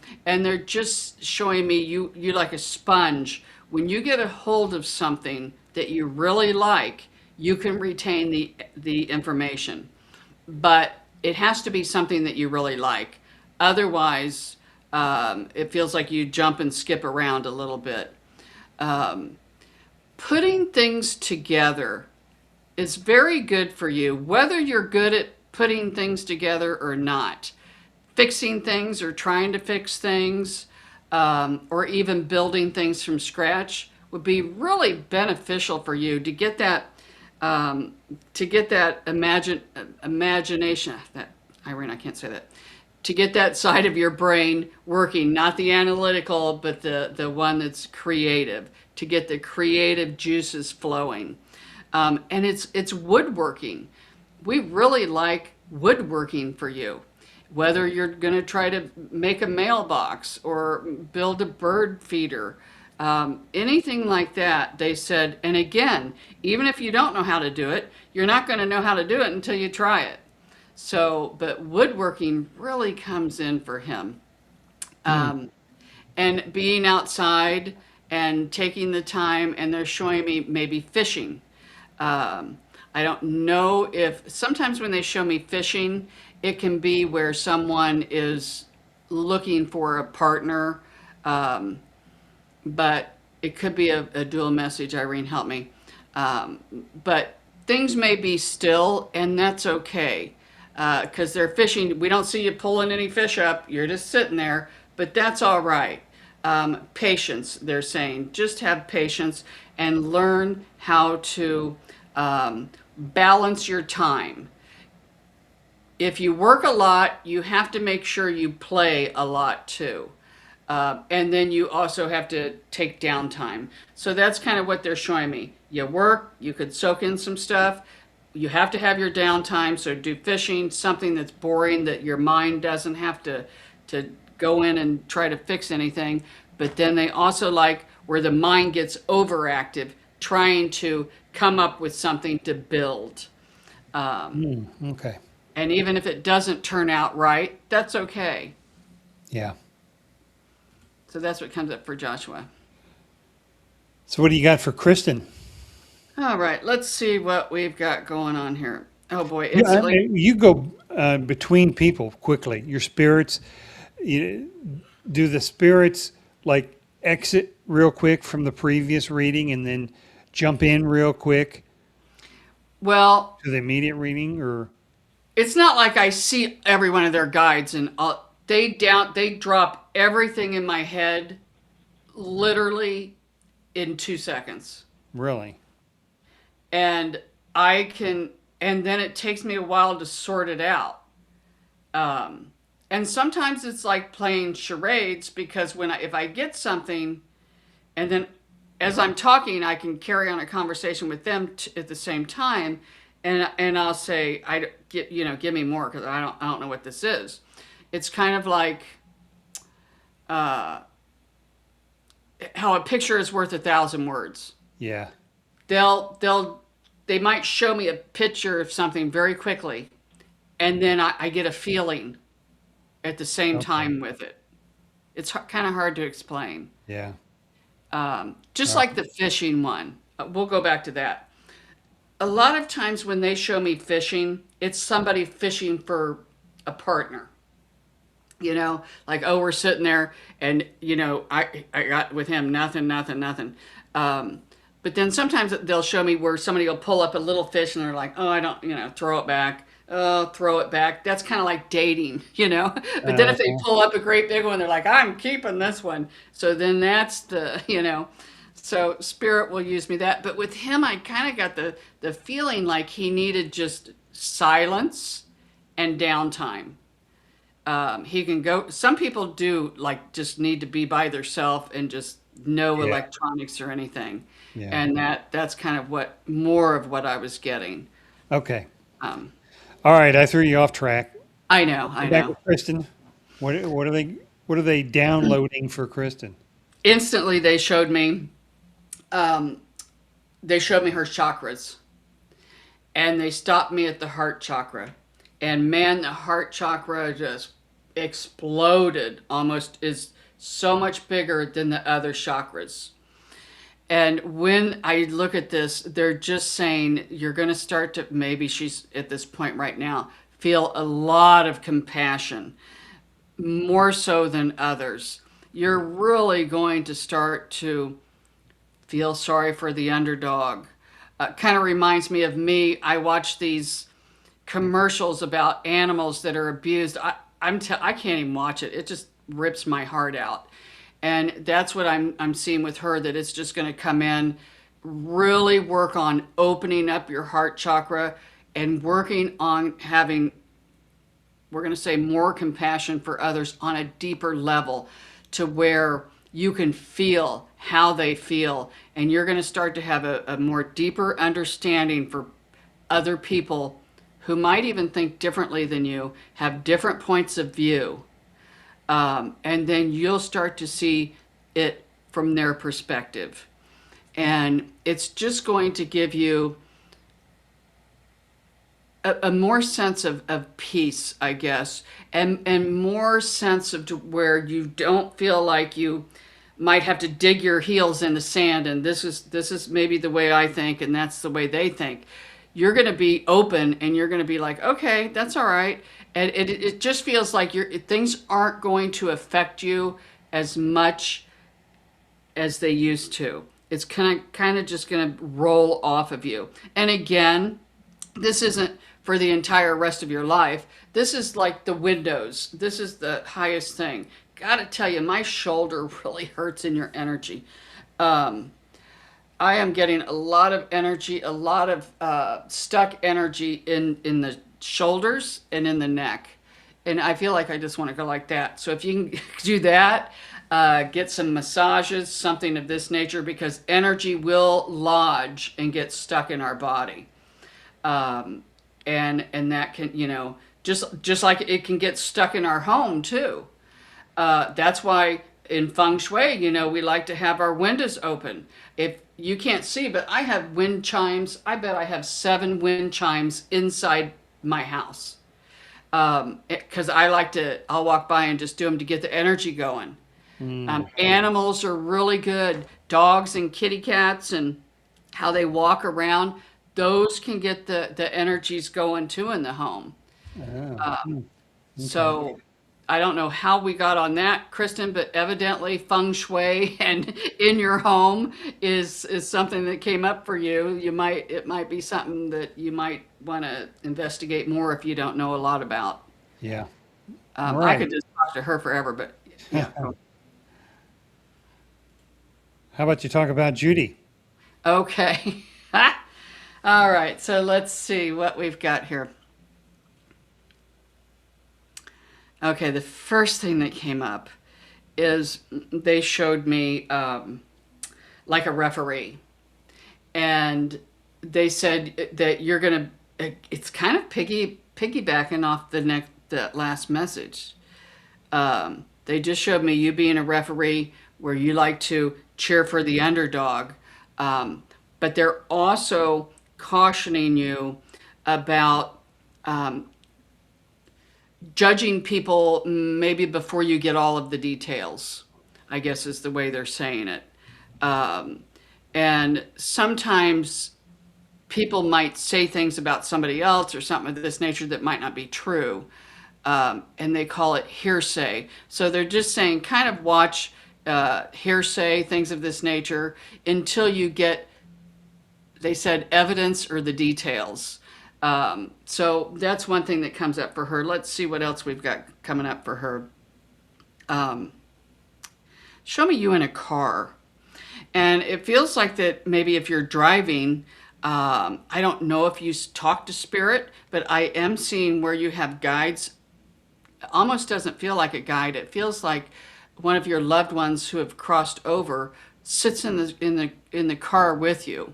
Speaker 2: they're just showing me you like a sponge. When you get a hold of something that you really like, you can retain the information, but it has to be something that you really like. Otherwise, it feels like you jump and skip around a little bit. Um, Putting things together is very good for you, whether you're good at putting things together or not. Fixing things or trying to fix things, or even building things from scratch. would be really beneficial for you um, to get that imagination. That Irene, I can't say that. To get that side of your brain working, not the analytical, but the one that's creative. To get the creative juices flowing, and it's woodworking. We really like woodworking for you. Whether you're going to try to make a mailbox or build a bird feeder, anything like that, they said, and again, even if you don't know how to do it, you're not going to know how to do it until you try it. So, but woodworking really comes in for him. Um, and being outside and taking the time, and they're showing me maybe fishing. I don't know if sometimes when they show me fishing, it can be where someone is looking for a partner, um, but it could be a dual message. Irene, help me. Um, but things may be still, and that's okay because they're fishing. We don't see you pulling any fish up. You're just sitting there, but that's all right. Patience, they're saying. Just have patience and learn how to balance your time. If you work a lot, you have to make sure you play a lot too. And then you also have to take downtime. So that's kind of what they're showing me. You work, you could soak in some stuff. You have to have your downtime. So do fishing, something that's boring that your mind doesn't have to go in and try to fix anything. But then they also like where the mind gets overactive, trying to come up with something to build.
Speaker 1: Okay.
Speaker 2: And even if it doesn't turn out right, that's okay.
Speaker 1: Yeah.
Speaker 2: So that's what comes up for Joshua.
Speaker 1: So what do you got for Kristen?
Speaker 2: All right, let's see what we've got going on here. Oh boy,
Speaker 1: Yeah, I
Speaker 2: instantly.
Speaker 1: mean, you go between people quickly. Your spirits, you, do the spirits like exit real quick from the previous reading and then jump in real quick
Speaker 2: Well,
Speaker 1: to the immediate reading, or
Speaker 2: it's not like I see every one of their guides and they drop everything in my head literally in 2 seconds.
Speaker 1: really?
Speaker 2: And I can, and then it takes me a while to sort it out. And sometimes it's like playing charades because if I get something, and then as I'm talking, I can carry on a conversation with them at the same time, and I'll say, I get, give me more because I don't know what this is. It's kind of like uh, how a picture is worth 1,000 words.
Speaker 1: Yeah.
Speaker 2: They'll they might show me a picture of something very quickly, and then I get a feeling at the same
Speaker 1: Okay.
Speaker 2: time with it. It's kind of hard to explain.
Speaker 1: Yeah.
Speaker 2: Just
Speaker 1: All
Speaker 2: like the fishing one. We'll go back to that. A lot of times when they show me fishing, it's somebody fishing for a partner. Like, oh, we're sitting there and, I got with him nothing, nothing, nothing. But then sometimes they'll show me where somebody will pull up a little fish and they're like, oh, I don't, throw it back. Oh, throw it back. That's kind of like dating. But then if they
Speaker 1: Uh,
Speaker 2: pull up a great big one, they're like, I'm keeping this one. So then that's so spirit will use me that. But with him, I kind of got the feeling like he needed just silence and downtime. He can go. Some people do like just need to be by themselves and just no
Speaker 1: yeah.
Speaker 2: electronics or anything,
Speaker 1: Yeah.
Speaker 2: and that's kind of more of what I was getting.
Speaker 1: Okay.
Speaker 2: Um,
Speaker 1: All right. I threw you off track.
Speaker 2: I know,
Speaker 1: Go
Speaker 2: I
Speaker 1: back
Speaker 2: know.
Speaker 1: to Kristen. What are they downloading for Kristen?
Speaker 2: Instantly, um, they showed me her chakras, and they stopped me at the heart chakra, and man, the heart chakra just exploded. Almost is so much bigger than the other chakras. And when I look at this, they're just saying you're going to start to, maybe she's at this point right now, feel a lot of compassion, more so than others. You're really going to start to feel sorry for the underdog. Kind of reminds me of me. I watch these commercials about animals that are abused. I can't even watch it. It just rips my heart out. And that's what I'm seeing with her, that it's just going to come in, really work on opening up your heart chakra and working on having, we're going to say, more compassion for others on a deeper level, to where you can feel how they feel, and you're going to start to have a more deeper understanding for other people who might even think differently than you, have different points of view. And then you'll start to see it from their perspective. And it's just going to give you a more sense of peace, I guess, and more sense of to where you don't feel like you might have to dig your heels in the sand, and this is maybe the way I think and that's the way they think. You're going to be open, and you're going to be like, okay, that's all right. And it just feels like things aren't going to affect you as much as they used to. It's kind of just going to roll off of you. And again, this isn't for the entire rest of your life. This is like the windows. This is the highest thing. Gotta tell you, my shoulder really hurts in your energy. Um, I am getting a lot of energy, a lot of stuck energy in the shoulders and in the neck. And I feel like I just want to go like that. So if you can do that, get some massages, something of this nature, because energy will lodge and get stuck in our body. Um, and that can, just like it can get stuck in our home too. That's why in feng shui, we like to have our windows open. If you can't see, but I have wind chimes. I bet I have 7 wind chimes inside my house. Because I'll walk by and just do them to get the energy going. Animals are really good. Dogs and kitty cats and how they walk around, those can get the energies going too in the home.
Speaker 1: Oh, okay.
Speaker 2: So I don't know how we got on that, Kristen, but evidently feng shui and in your home is something that came up for you. It might be something that you might want to investigate more if you don't know a lot about.
Speaker 1: Yeah. All
Speaker 2: I
Speaker 1: right.
Speaker 2: could just talk to her forever, but yeah.
Speaker 1: How about you talk about Judy?
Speaker 2: Okay. All right. So let's see what we've got here. Okay. The first thing that came up is they showed me like a referee, and they said that you're gonna. It's kind of piggybacking off the last message. They just showed me you being a referee where you like to cheer for the underdog, but they're also cautioning you about judging people maybe before you get all of the details, I guess is the way they're saying it. Um, and sometimes people might say things about somebody else or something of this nature that might not be true. And they call it hearsay. So they're just saying kind of watch hearsay, things of this nature, until you get, they said, evidence or the details. So that's one thing that comes up for her. Let's see what else we've got coming up for her. Um, Show me you in a car. And it feels like that maybe if you're driving, I don't know if you talk to spirit, but I am seeing where you have guides. Almost doesn't feel like a guide. It feels like one of your loved ones who have crossed over sits in the car with you.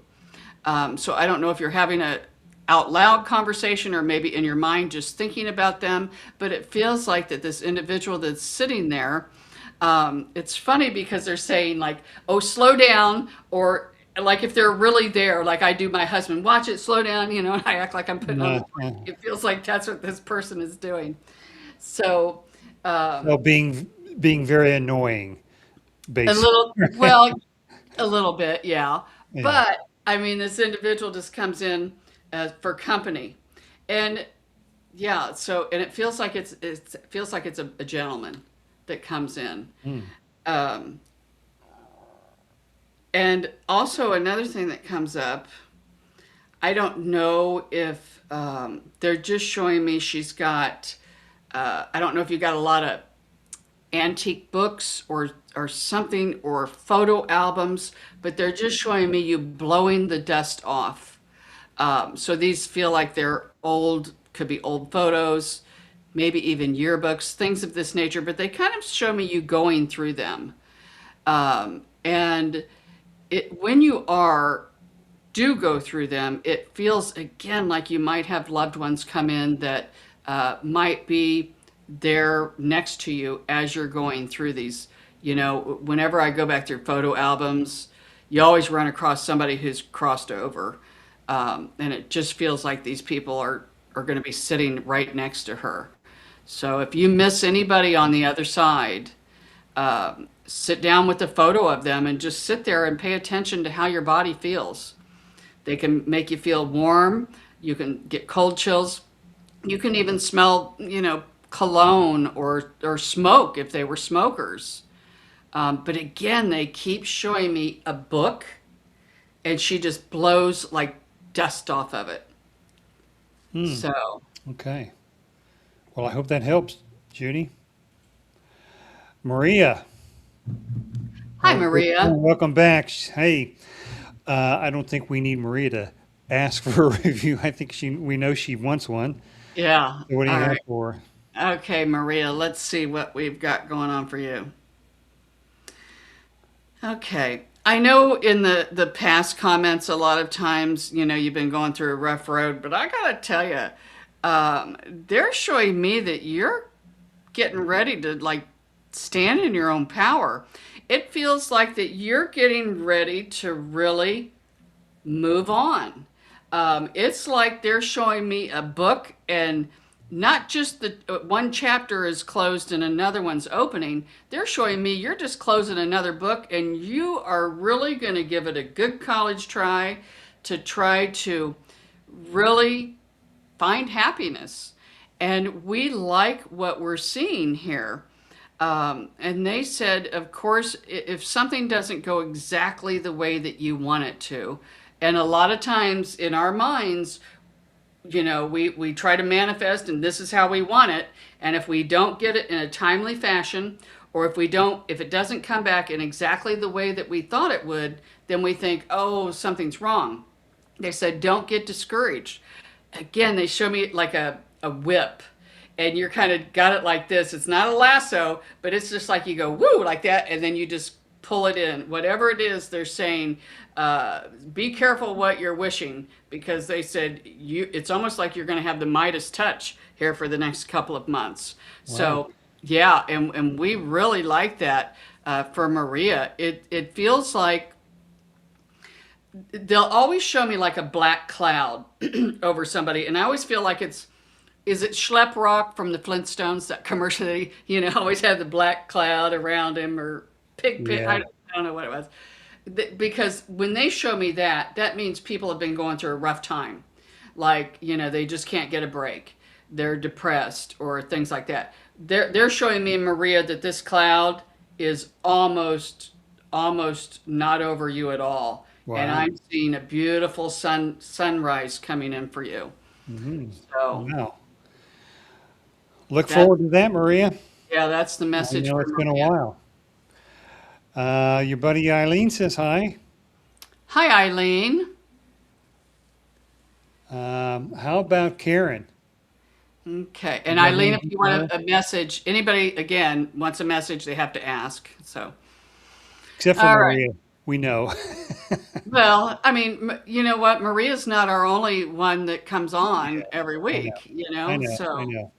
Speaker 2: So I don't know if you're having a out loud conversation or maybe in your mind just thinking about them, but it feels like that this individual that's sitting there, it's funny because they're saying like, oh, slow down, or like if they're really there, like I do my husband, watch it, slow down, and I act like I'm putting on the brake.
Speaker 1: Uh,
Speaker 2: It feels like that's what this person is doing. So,
Speaker 1: so being very annoying,
Speaker 2: a
Speaker 1: basically.
Speaker 2: little, well, a little bit, yeah.
Speaker 1: Yeah.
Speaker 2: But I mean, this individual just comes in for company, and yeah. So, and it feels like it feels like it's a gentleman that comes in.
Speaker 1: Mm.
Speaker 2: Um, and also another thing that comes up, I don't know if they're just showing me she's got. I don't know if you got a lot of antique books or something, or photo albums, but they're just showing me you blowing the dust off. So these feel like they're old, could be old photos, maybe even yearbooks, things of this nature, but they kind of show me you going through them. And when you do go through them, it feels again like you might have loved ones come in that might be there next to you as you're going through these. Whenever I go back through photo albums, you always run across somebody who's crossed over. And it just feels like these people are going to be sitting right next to her. So if you miss anybody on the other side, sit down with a photo of them and just sit there and pay attention to how your body feels. They can make you feel warm. You can get cold chills. You can even smell, cologne or smoke if they were smokers. But again, they keep showing me a book, and she just blows like dust off of it. So,
Speaker 1: Okay. Well, I hope that helps, Judy. Maria,
Speaker 2: hi, Maria.
Speaker 1: welcome back. Hey, I don't think we need Maria to ask for a review. I think we know she wants one.
Speaker 2: Yeah.
Speaker 1: So what do you
Speaker 2: All
Speaker 1: have
Speaker 2: right.
Speaker 1: for her?
Speaker 2: Okay, Maria, let's see what we've got going on for you. Okay. I know in the past comments, a lot of times, you've been going through a rough road, but I gotta tell you, they're showing me that you're getting ready to like stand in your own power. It feels like that you're getting ready to really move on. It's like they're showing me a book, and not just the one chapter is closed and another one's opening. They're showing me you're just closing another book, and you are really going to give it a good college try to try to really find happiness. And we like what we're seeing here. And they said, of course, if something doesn't go exactly the way that you want it to, and a lot of times in our minds, we try to manifest and this is how we want it. And if we don't get it in a timely fashion, or if it doesn't come back in exactly the way that we thought it would, then we think, oh, something's wrong. They said, don't get discouraged. Again, they show me like a whip, and you're kind of got it like this. It's not a lasso, but it's just like you go, woo, like that. And then you just pull it in. Whatever it is, they're saying, be careful what you're wishing, because they said it's almost like you're going to have the Midas touch here for the next couple of months.
Speaker 1: Wow.
Speaker 2: So yeah, and we really like that for Maria. It feels like they'll always show me like a black cloud over somebody, and I always feel like is it Schlep Rock from the Flintstones, that commercial that always had the black cloud around him, or Pig,
Speaker 1: Yeah.
Speaker 2: I don't know what it was. Because when they show me that, that means people have been going through a rough time. Like, they just can't get a break. They're depressed or things like that. They're showing me, Maria, that this cloud is almost not over you at all. And
Speaker 1: Wow.
Speaker 2: I'm seeing a beautiful sunrise coming in for you.
Speaker 1: Hmm.
Speaker 2: So
Speaker 1: Wow. Look
Speaker 2: that
Speaker 1: forward to that, Maria.
Speaker 2: yeah, that's the
Speaker 1: I
Speaker 2: message
Speaker 1: know
Speaker 2: for
Speaker 1: it's been a
Speaker 2: Maria.
Speaker 1: while. Your buddy Eileen says hi.
Speaker 2: Hi, Eileen.
Speaker 1: How about Karen?
Speaker 2: Okay.
Speaker 1: You
Speaker 2: And
Speaker 1: got
Speaker 2: Eileen, if
Speaker 1: anything
Speaker 2: you
Speaker 1: for
Speaker 2: want
Speaker 1: her?
Speaker 2: a message, anybody again wants a message, they have to ask. So,
Speaker 1: Except for
Speaker 2: all right.
Speaker 1: Maria. We know.
Speaker 2: Well, I mean, you know what? Maria's not our only one that comes
Speaker 1: Yeah,
Speaker 2: on every
Speaker 1: I know.
Speaker 2: week,
Speaker 1: I know. I
Speaker 2: So
Speaker 1: know.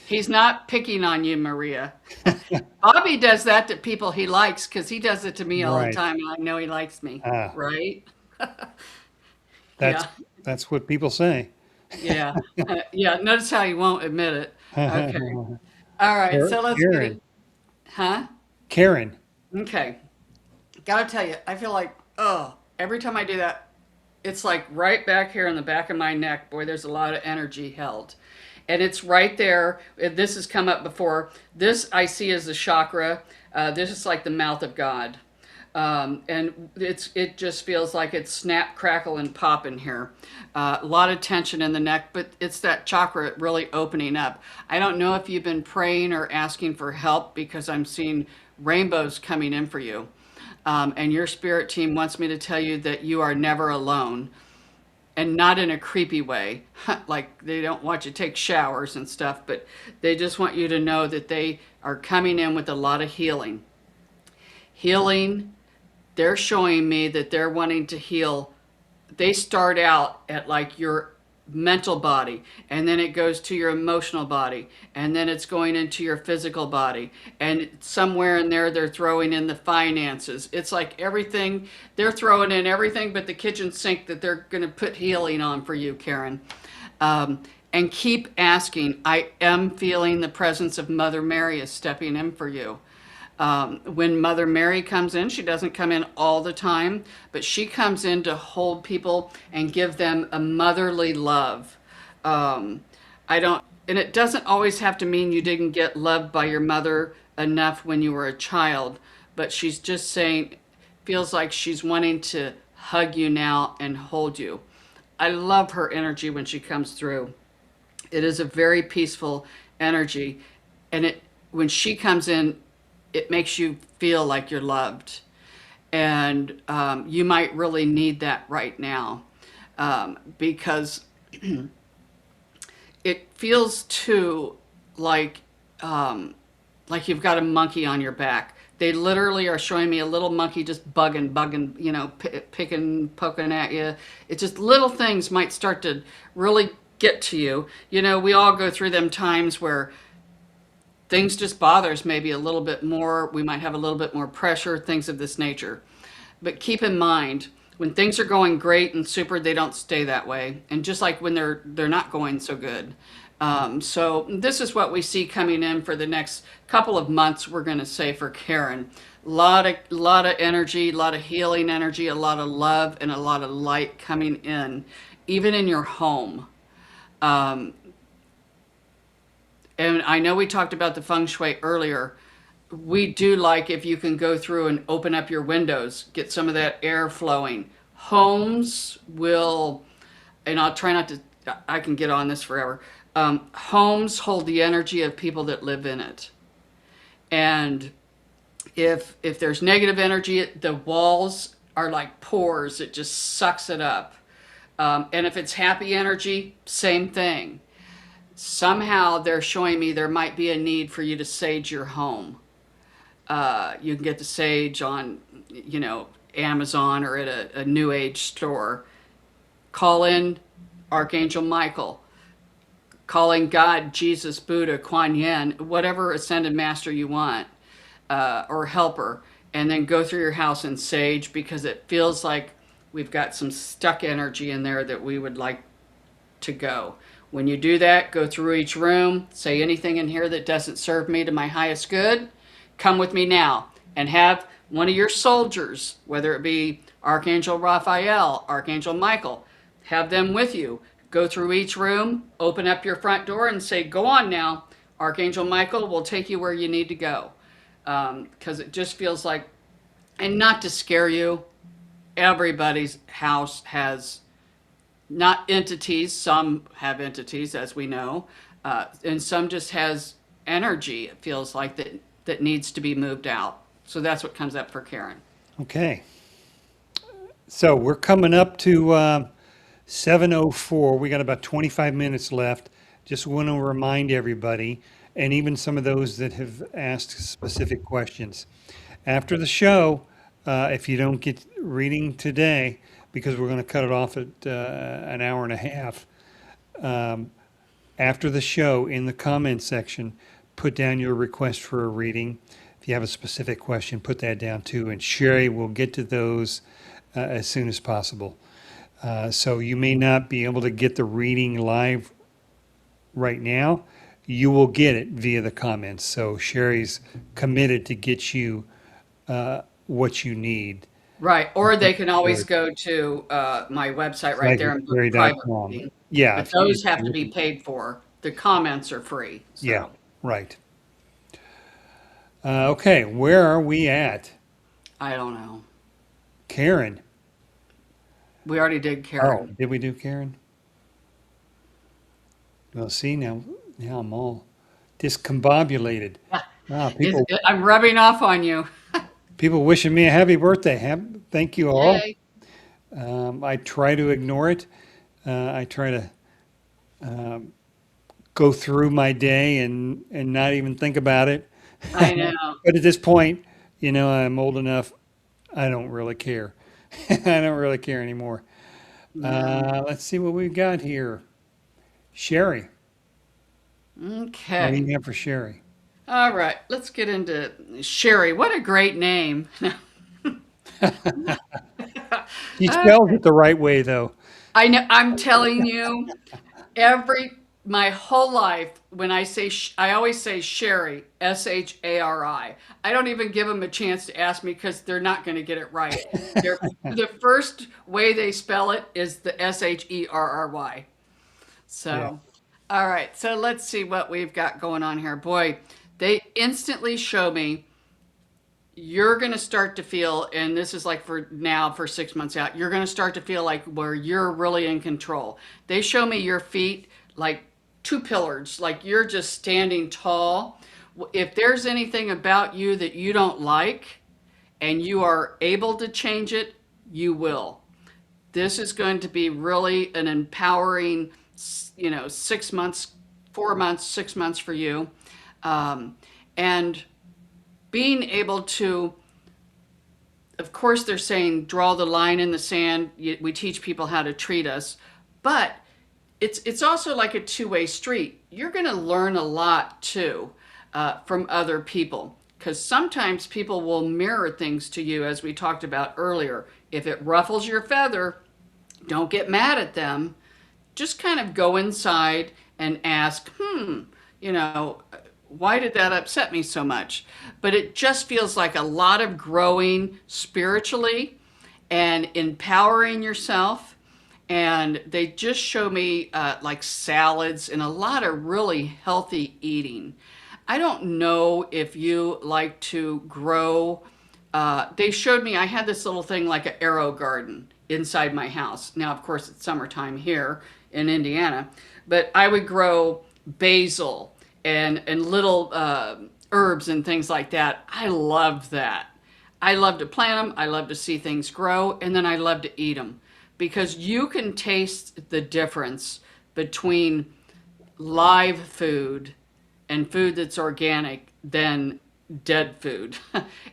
Speaker 2: he's not picking on you, Maria. Bobby does that to people he likes, because he does it to me all the
Speaker 1: Right.
Speaker 2: time, and I know he likes me,
Speaker 1: Ah,
Speaker 2: right?
Speaker 1: that's
Speaker 2: Yeah.
Speaker 1: that's what people say.
Speaker 2: Yeah. Yeah. Notice how he won't admit it. Okay. All right. So let's get
Speaker 1: Karen.
Speaker 2: it. Huh?
Speaker 1: Karen.
Speaker 2: Okay. Gotta tell you, I feel like, oh, every time I do that, it's like right back here in the back of my neck. Boy, there's a lot of energy held. And it's right there. This has come up before. This I see as the chakra. This is like the mouth of God. And it just feels like it's snap, crackle, and pop in here. A lot of tension in the neck, but it's that chakra really opening up. I don't know if you've been praying or asking for help because I'm seeing rainbows coming in for you. And your spirit team wants me to tell you that you are never alone, and not in a creepy way. Like they don't want you to take showers and stuff, but they just want you to know that they are coming in with a lot of healing. Healing, they're showing me that they're wanting to heal. They start out at like your mental body, and then it goes to your emotional body, and then it's going into your physical body, and somewhere in there they're throwing in the finances. It's like everything, they're throwing in everything but the kitchen sink that they're going to put healing on for you, Karen. And keep asking. I am feeling the presence of Mother Mary is stepping in for you. When Mother Mary comes in, she doesn't come in all the time, but she comes in to hold people and give them a motherly love. I don't, and it doesn't always have to mean you didn't get loved by your mother enough when you were a child, but she's just saying, feels like she's wanting to hug you now and hold you. I love her energy when she comes through. It is a very peaceful energy, and when she comes in, it makes you feel like you're loved. And you might really need that right now, because it feels too like you've got a monkey on your back. They literally are showing me a little monkey just bugging, picking, poking at you. It's just little things might start to really get to you. We all go through them times where things just bother us maybe a little bit more. We might have a little bit more pressure, things of this nature. But keep in mind, when things are going great and super, they don't stay that way. And just like when they're not going so good. So this is what we see coming in for the next couple of months, we're going to say, for Karen. Lot of energy, a lot of healing energy, a lot of love, and a lot of light coming in, even in your home. And I know we talked about the feng shui earlier. We do like if you can go through and open up your windows, get some of that air flowing. Homes will, and I'll try not to, I can get on this forever. Homes hold the energy of people that live in it. And if there's negative energy, the walls are like pores. It just sucks it up. And if it's happy energy, same thing. Somehow they're showing me there might be a need for you to sage your home. You can get the sage on, Amazon or at a New Age store. Call in Archangel Michael. Calling God, Jesus, Buddha, Kuan Yin, whatever ascended master you want, or helper, and then go through your house and sage, because it feels like we've got some stuck energy in there that we would like to go. When you do that, go through each room, say anything in here that doesn't serve me to my highest good, come with me now, and have one of your soldiers, whether it be Archangel Raphael, Archangel Michael, have them with you. Go through each room, open up your front door and say, go on now. Archangel Michael will take you where you need to go. Because it just feels like, and not to scare you, everybody's house has not entities. Some have entities, as we know, and some just has energy, it feels like, that needs to be moved out. So that's what comes up for Karen.
Speaker 1: Okay. So we're coming up to 7:04. We got about 25 minutes left. Just want to remind everybody, and even some of those that have asked specific questions. After the show, if you don't get reading today, because we're going to cut it off at an hour and a half, after the show, in the comment section, put down your request for a reading. If you have a specific question, put that down too, and Shari will get to those as soon as possible. So you may not be able to get the reading live right now. You will get it via the comments. So Shari's committed to get you what you need.
Speaker 2: Right. Or they can always go to my website right there and book private
Speaker 1: Psychicshari.com.
Speaker 2: reading.
Speaker 1: Yeah.
Speaker 2: But those have to be paid for. The comments are free. So.
Speaker 1: Yeah, right. Okay, where are we at?
Speaker 2: I don't know.
Speaker 1: Karen.
Speaker 2: We already did
Speaker 1: Oh,
Speaker 2: Karen.
Speaker 1: did we do Karen? Well, see now I'm all discombobulated. Ah,
Speaker 2: I'm rubbing off on you.
Speaker 1: people wishing me a happy birthday. Thank you all.
Speaker 2: Yay.
Speaker 1: I try to ignore it. I try to go through my day and not even think about it.
Speaker 2: I know.
Speaker 1: But at this point, I'm old enough. I don't really care. I don't really care anymore.
Speaker 2: No.
Speaker 1: Let's see what we've got here. Sherry. What do
Speaker 2: Okay.
Speaker 1: you have for Sherry?
Speaker 2: All right. Let's get into Sherry. What a great name.
Speaker 1: She spells
Speaker 2: Okay.
Speaker 1: it the right way, though.
Speaker 2: I know. I'm telling you, every my whole life when I always say Sherry, Shari. I don't even give them a chance to ask me because they're not going to get it right. The first way they spell it is the Sherry.
Speaker 1: Yeah.
Speaker 2: So, all right. So let's see what we've got going on here. Boy, they instantly show me you're going to start to feel, and this is like for now, for 6 months out, you're going to start to feel like where you're really in control. They show me your feet like two pillars, like you're just standing tall. If there's anything about you that you don't like and you are able to change it, you will. This is going to be really an empowering, 6 months, 4 months, 6 months for you. Um, and being able to, of course, they're saying draw the line in the sand. We teach people how to treat us, but it's also like a two-way street. You're going to learn a lot too from other people because sometimes people will mirror things to you, as we talked about earlier. If it ruffles your feather, don't get mad at them. Just kind of go inside and ask, you know, why did that upset me so much? But it just feels like a lot of growing spiritually and empowering yourself. And they just show me like salads and a lot of really healthy eating. I don't know if you like to grow. They showed me I had this little thing like an arrow garden inside my house. Now, of course, it's summertime here in Indiana, but I would grow basil and little herbs and things like that. I love that. I love to plant them. I love to see things grow, and then I love to eat them because you can taste the difference between live food and food that's organic than dead food.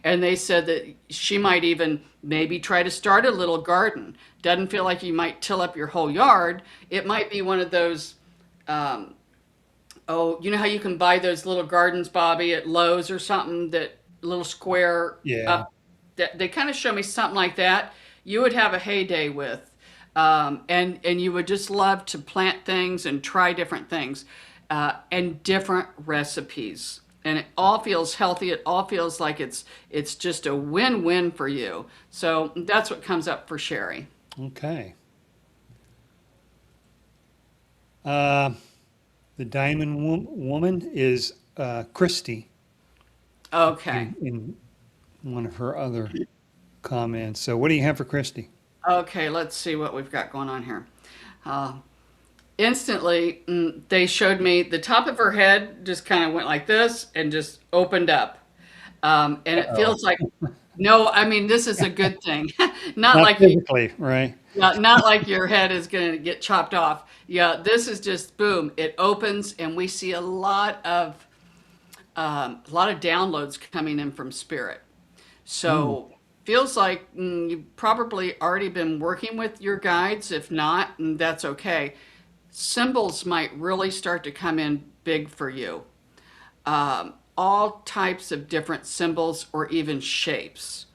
Speaker 2: And they said that she might even maybe try to start a little garden. Doesn't feel like you might till up your whole yard. It might be one of those, oh, you know how you can buy those little gardens, Bobby, at Lowe's or something, that little square
Speaker 1: Yeah.
Speaker 2: up. That they kind of show me something like that. You would have a heyday with, and you would just love to plant things and try different things, and different recipes. And it all feels healthy. It all feels like it's just a win-win for you. So that's what comes up for Sherry.
Speaker 1: Okay. Uh, the Diamond Woman is Christy
Speaker 2: Okay.
Speaker 1: in one of her other comments. So, what do you have for Christy?
Speaker 2: Okay, let's see what we've got going on here. Uh, Instantly, they showed me the top of her head just kind of went like this and just opened up. And it
Speaker 1: Oh,
Speaker 2: feels like, no, I mean, this is a good thing. Not
Speaker 1: not
Speaker 2: like you,
Speaker 1: physically, right?
Speaker 2: yeah, not like your head is going to get chopped off. Yeah, this is just boom. It opens, and we see a lot of downloads coming in from spirit.
Speaker 1: Mm,
Speaker 2: So feels like you've probably already been working with your guides. If not, that's okay. Symbols might really start to come in big for you. All types of different symbols or even shapes.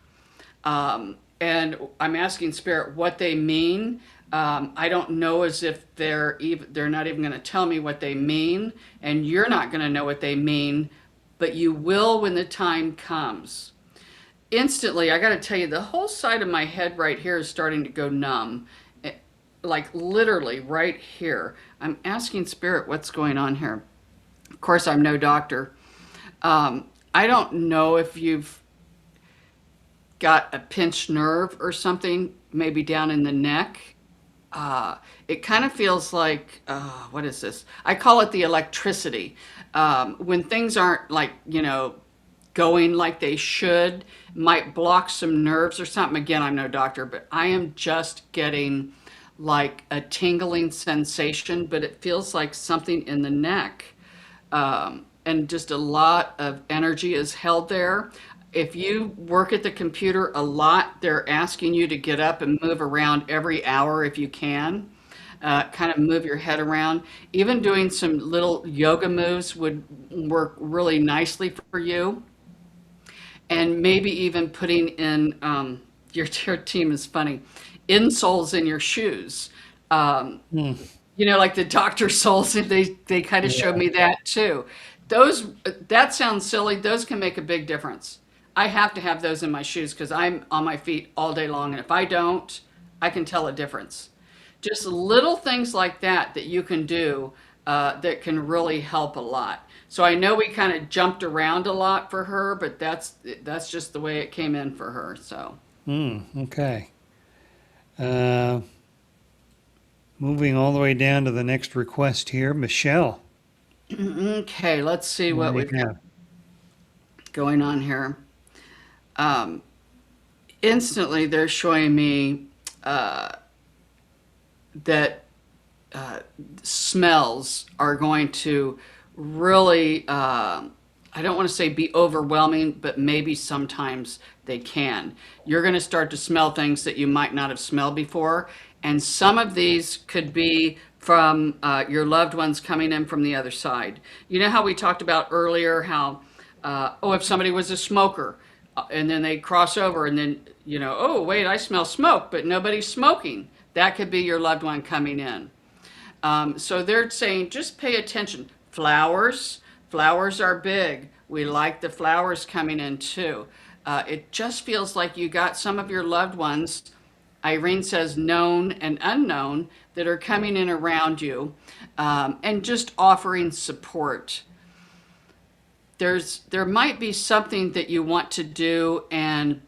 Speaker 2: And I'm asking spirit what they mean. I don't know as if they're not even going to tell me what they mean, and you're not going to know what they mean, but you will when the time comes. Instantly, I got to tell you, the whole side of my head right here is starting to go numb. Like literally right here. I'm asking spirit what's going on here. Of course, I'm no doctor. I don't know if you've got a pinched nerve or something, maybe down in the neck. It kind of feels like, what is this? I call it the electricity. When things aren't like, going like they should, might block some nerves or something. Again, I'm no doctor, but I am just getting like a tingling sensation, but it feels like something in the neck. And just a lot of energy is held there. If you work at the computer a lot, they're asking you to get up and move around every hour if you can. Kind of move your head around. Even doing some little yoga moves would work really nicely for you. And maybe even putting in your team is funny, insoles in your shoes. Um,
Speaker 1: Hmm.
Speaker 2: like the Dr. Souls, they kind of showed
Speaker 1: Yeah.
Speaker 2: me that too. Those that sounds silly. Those can make a big difference. I have to have those in my shoes because I'm on my feet all day long, and if I don't, I can tell a difference. Just little things like that that you can do that can really help a lot. So I know we kind of jumped around a lot for her, but that's just the way it came in for her. So
Speaker 1: Okay. Uh, moving all the way down to the next request here, Michelle.
Speaker 2: okay, let's see
Speaker 1: What
Speaker 2: what
Speaker 1: do
Speaker 2: we've
Speaker 1: you
Speaker 2: got
Speaker 1: have?
Speaker 2: going on here. Um, Instantly, they're showing me uh, that uh, smells are going to really, I don't want to say be overwhelming, but maybe sometimes they can. You're going to start to smell things that you might not have smelled before. And some of these could be from your loved ones coming in from the other side. You know how we talked about earlier how, if somebody was a smoker and then they cross over and then, oh, wait, I smell smoke, but nobody's smoking. That could be your loved one coming in. So they're saying just pay attention. Flowers are big. We like the flowers coming in too. It just feels like you got some of your loved ones, Irene says known and unknown, that are coming in around you and just offering support. There might be something that you want to do and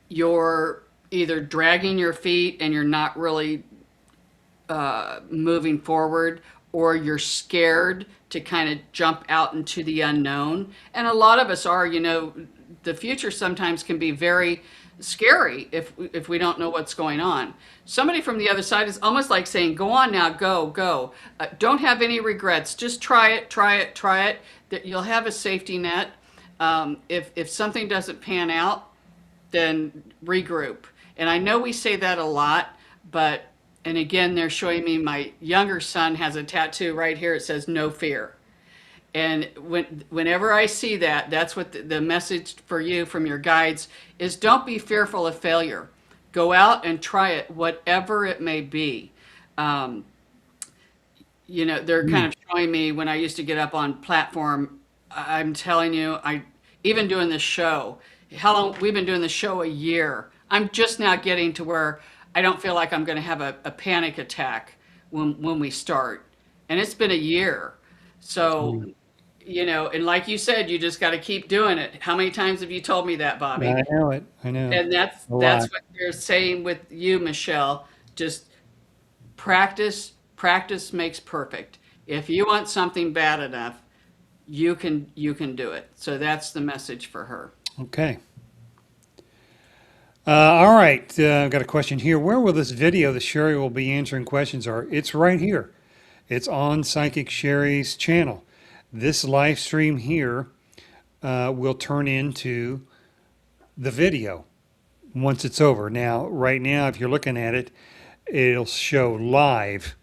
Speaker 2: you're either dragging your feet and you're not really moving forward, or you're scared to kind of jump out into the unknown. And a lot of us are, the future sometimes can be very scary if we don't know what's going on. Somebody from the other side is almost like saying, "Go on now, go. Don't have any regrets. Just try it, try it, try it. That you'll have a safety net. If something doesn't pan out, then regroup." And I know we say that a lot, but and again, they're showing me my younger son has a tattoo right here. It says "No fear." And whenever I see that, that's what the message for you from your guides is: don't be fearful of failure. Go out and try it, whatever it may be. Um, they're kind
Speaker 1: Mm.
Speaker 2: of showing me when I used to get up on platform. I'm telling you, I even doing this show. How long we've been doing the show? A year. I'm just now getting to where I don't feel like I'm going to have a panic attack when we start, and it's been a year. So,
Speaker 1: Mm.
Speaker 2: and like you said, you just got to keep doing it. How many times have you told me that, Bobby?
Speaker 1: I know it. I know.
Speaker 2: And that's
Speaker 1: A
Speaker 2: that's
Speaker 1: lot.
Speaker 2: what they're saying with you, Michelle. Just practice makes perfect. If you want something bad enough, you can do it. So that's the message for her.
Speaker 1: Okay. All right. I've got a question here. Where will this video that Sherry will be answering questions are? It's right here. It's on Psychic Sherry's channel. This live stream here will turn into the video once it's over. Now, right now, if you're looking at it, it'll show live.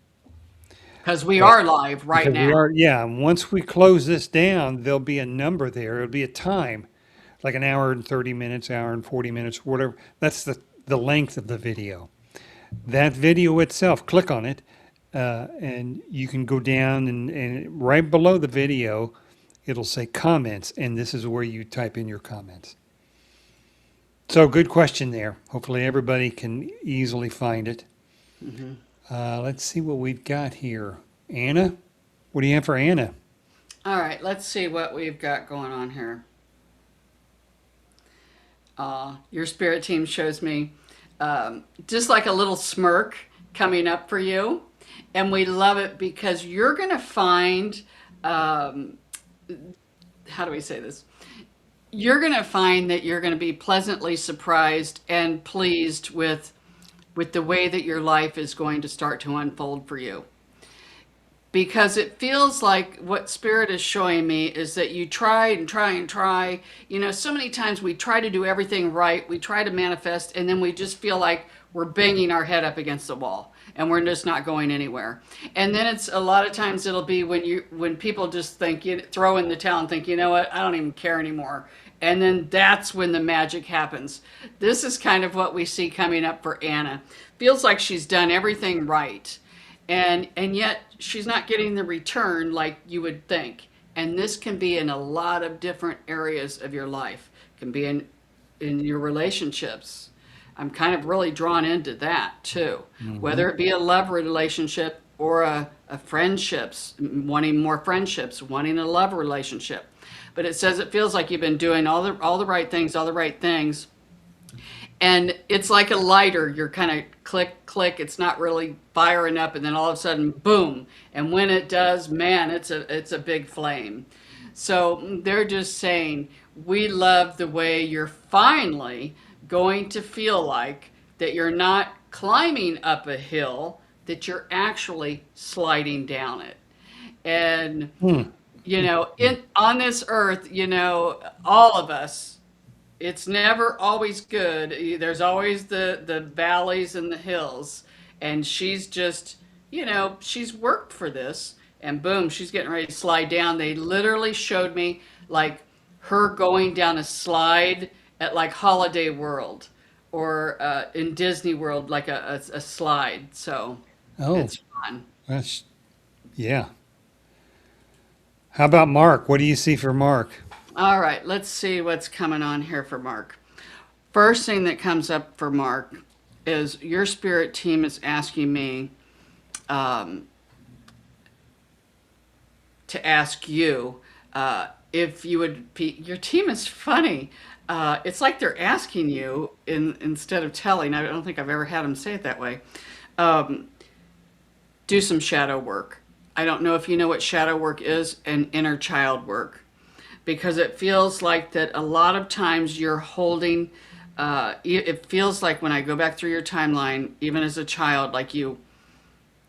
Speaker 2: Because we
Speaker 1: But
Speaker 2: are live right
Speaker 1: because we
Speaker 2: now.
Speaker 1: are, yeah, and once we close this down, there'll be a number there. It'll be a time, like an hour and 30 minutes, hour and 40 minutes, whatever. That's the length of the video. That video itself, click on it, and you can go down and right below the video, it'll say comments, and this is where you type in your comments. So good question there. Hopefully everybody can easily find it.
Speaker 2: Mhm.
Speaker 1: Let's see what we've got here. Anna, what do you have for Anna?
Speaker 2: All right, let's see what we've got going on here. Your spirit team shows me just like a little smirk coming up for you. And we love it because you're going to find, um, how do we say this? You're going to find that you're going to be pleasantly surprised and pleased with the way that your life is going to start to unfold for you, because it feels like what spirit is showing me is that you try and try and try. So many times we try to do everything right, we try to manifest, and then we just feel like we're banging our head up against the wall and we're just not going anywhere. And then it's a lot of times it'll be when people just think, throw in the towel and think, you know what, I don't even care anymore. And then that's when the magic happens. This is kind of what we see coming up for Anna. Feels like she's done everything right, and yet she's not getting the return like you would think. And this can be in a lot of different areas of your life. It can be in your relationships. I'm kind of really drawn into that too. Whether it be a love relationship or a friendships, wanting more friendships, wanting a love relationship. But it says it feels like you've been doing all the right things, all the right things, and it's like a lighter. You're kind of click click, it's not really firing up, and then all of a sudden boom, and when it does, man, it's a big flame. So they're just saying, we love the way you're finally going to feel like that you're not climbing up a hill, that you're actually sliding down it. And
Speaker 1: Hmm.
Speaker 2: in on this earth, all of us, it's never always good. There's always the valleys and the hills. And she's just, she's worked for this, and boom, she's getting ready to slide down. They literally showed me like her going down a slide at like Holiday World or in Disney World, like a slide. So
Speaker 1: Oh,
Speaker 2: it's fun.
Speaker 1: that's, yeah. How about Mark? What do you see for Mark?
Speaker 2: All right, let's see what's coming on here for Mark. First thing that comes up for Mark is your spirit team is asking me um, to ask you if you would be. Your team is funny. It's like they're asking you instead of telling. I don't think I've ever had them say it that way. Um, do some shadow work. I don't know if you know what shadow work is, and inner child work, because it feels like that a lot of times you're holding, it feels like when I go back through your timeline, even as a child, like you